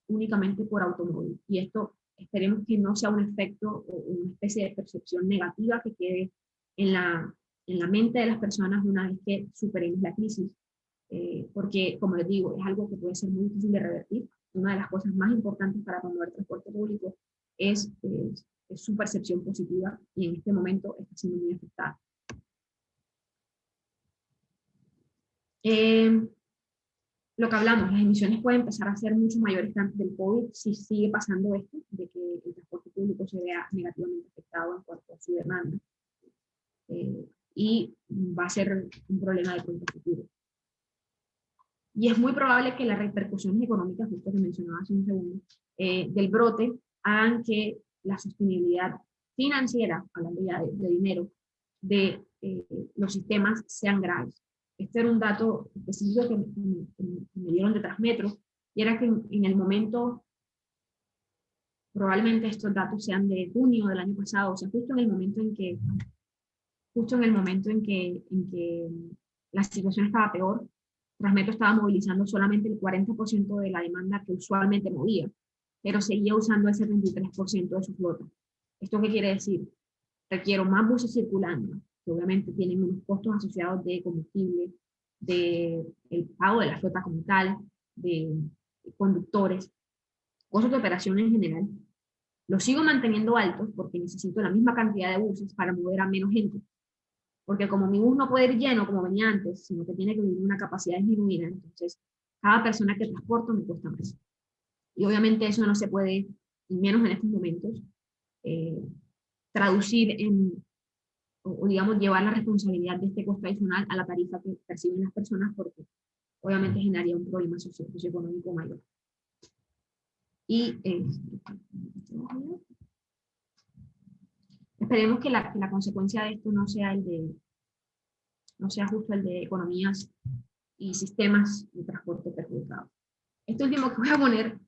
únicamente por automóvil. Y esto esperemos que no sea un efecto o una especie de percepción negativa que quede en la mente de las personas una vez que superemos la crisis. Porque, como les digo, es algo que puede ser muy difícil de revertir. Una de las cosas más importantes para promover transporte público es su percepción positiva y en este momento está siendo muy afectada. Lo que hablamos, las emisiones pueden empezar a ser mucho mayores que antes del COVID si sigue pasando esto, de que el transporte público se vea negativamente afectado en cuanto a su demanda. Y va a ser un problema de pronto futuro. Y es muy probable que las repercusiones económicas, justo que mencionaba hace un segundo, del brote, hagan que la sostenibilidad financiera, hablando ya de dinero, de los sistemas sean graves. este era un dato específico que me dieron de Transmetro, y era que en el momento, probablemente estos datos sean de junio del año pasado, o sea, justo en el momento en que la situación estaba peor, Transmetro estaba movilizando solamente el 40% de la demanda que usualmente movía, pero seguía usando el 73% de su flota. ¿Esto qué quiere decir? Requiero más buses circulando, que obviamente tienen unos costos asociados de combustible, de el pago de la flota como tal, de conductores, costos de operación en general. Los sigo manteniendo altos porque necesito la misma cantidad de buses para mover a menos gente. Porque como mi bus no puede ir lleno como venía antes, sino que tiene que vivir una capacidad disminuida, entonces cada persona que transporto me cuesta más. Y obviamente eso no se puede, y menos en estos momentos, eh, traducir o digamos, llevar la responsabilidad de este costo adicional a la tarifa que perciben las personas, porque obviamente generaría un problema socioeconómico mayor. Y esperemos que la consecuencia de esto no sea justo el de economías y sistemas de transporte perjudicados. Este último que voy a poner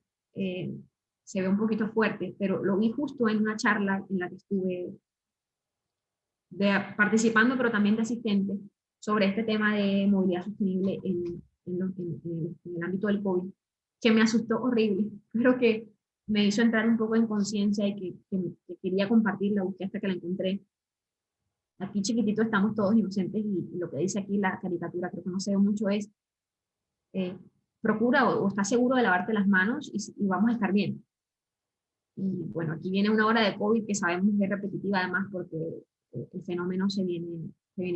se ve un poquito fuerte, pero lo vi justo en una charla en la que estuve participando, pero también de asistente, sobre este tema de movilidad sostenible en el ámbito del COVID, que me asustó horrible, pero que me hizo entrar un poco en conciencia y que quería compartir, la busqué hasta que la encontré. Aquí chiquitito estamos todos inocentes y lo que dice aquí la caricatura, creo que no se ve mucho, es eh, procura o está seguro de lavarte las manos y vamos a estar bien. Y bueno, aquí viene una hora de COVID que sabemos que es repetitiva además porque el fenómeno se viene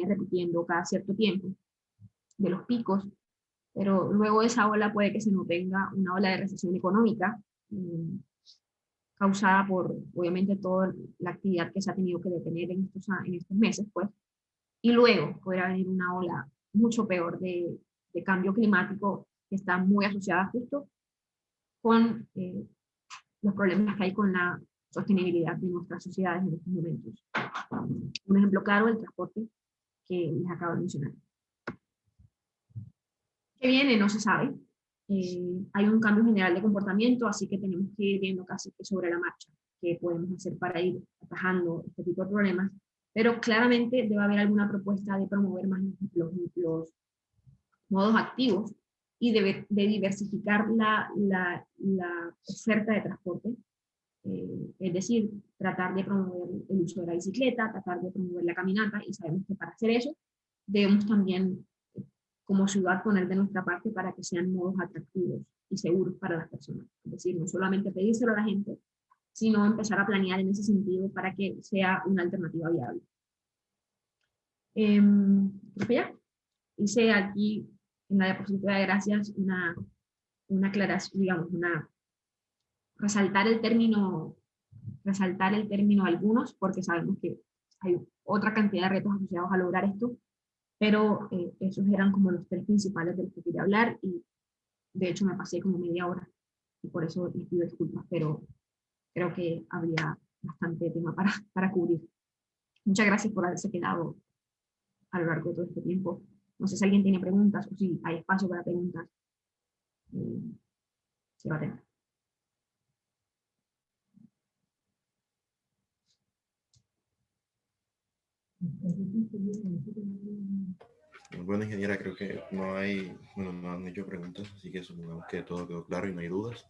repitiendo cada cierto tiempo de los picos, pero luego de esa ola puede que se nos venga una ola de recesión económica causada por, obviamente, toda la actividad que se ha tenido que detener en estos meses, pues, y luego podrá venir una ola mucho peor de cambio climático que está muy asociada justo con los problemas que hay con la sostenibilidad de nuestras sociedades en estos momentos. Un ejemplo claro, el transporte que les acabo de mencionar. ¿Qué viene? No se sabe. Hay un cambio general de comportamiento, así que tenemos que ir viendo casi que sobre la marcha qué podemos hacer para ir atajando este tipo de problemas, pero claramente debe haber alguna propuesta de promover más los modos activos y de diversificar la oferta de transporte. Es decir, tratar de promover el uso de la bicicleta, tratar de promover la caminata, y sabemos que para hacer eso debemos también como ciudad poner de nuestra parte para que sean modos atractivos y seguros para las personas. Es decir, no solamente pedírselo a la gente, sino empezar a planear en ese sentido para que sea una alternativa viable. Creo que ya hice aquí en la diapositiva de gracias una aclaración, digamos, resaltar el término algunos, porque sabemos que hay otra cantidad de retos asociados a lograr esto, pero esos eran como los tres principales de los que quería hablar, y de hecho me pasé como media hora, y por eso les pido disculpas, pero creo que habría bastante tema para cubrir. Muchas gracias por haberse quedado a lo largo de todo este tiempo. No sé si alguien tiene preguntas o si hay espacio para preguntas. Se va a tener. Bueno, ingeniera, creo que no han hecho preguntas, así que supongamos que todo quedó claro y no hay dudas.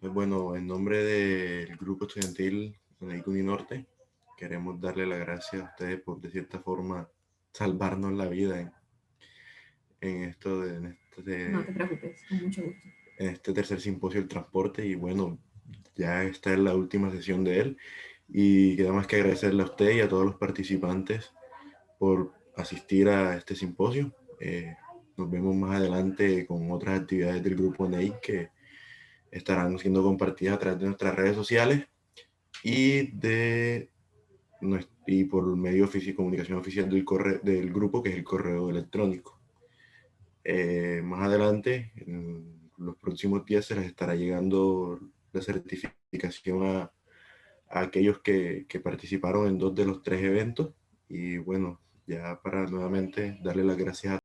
Pues bueno, en nombre del grupo estudiantil de Uninorte, queremos darle las gracias a ustedes por, de cierta forma, salvarnos la vida en esto No te preocupes, con mucho gusto. en este tercer simposio del transporte. Y bueno, ya esta es la última sesión de él, y queda más que agradecerle a usted y a todos los participantes por asistir a este simposio. Nos vemos más adelante con otras actividades del grupo NEI que estarán siendo compartidas a través de nuestras redes sociales y por el medio de comunicación oficial del grupo, que es el correo electrónico. Más adelante, en los próximos días, se les estará llegando la certificación a aquellos que participaron en 2 de los 3 eventos. Y bueno, ya para nuevamente darle las gracias a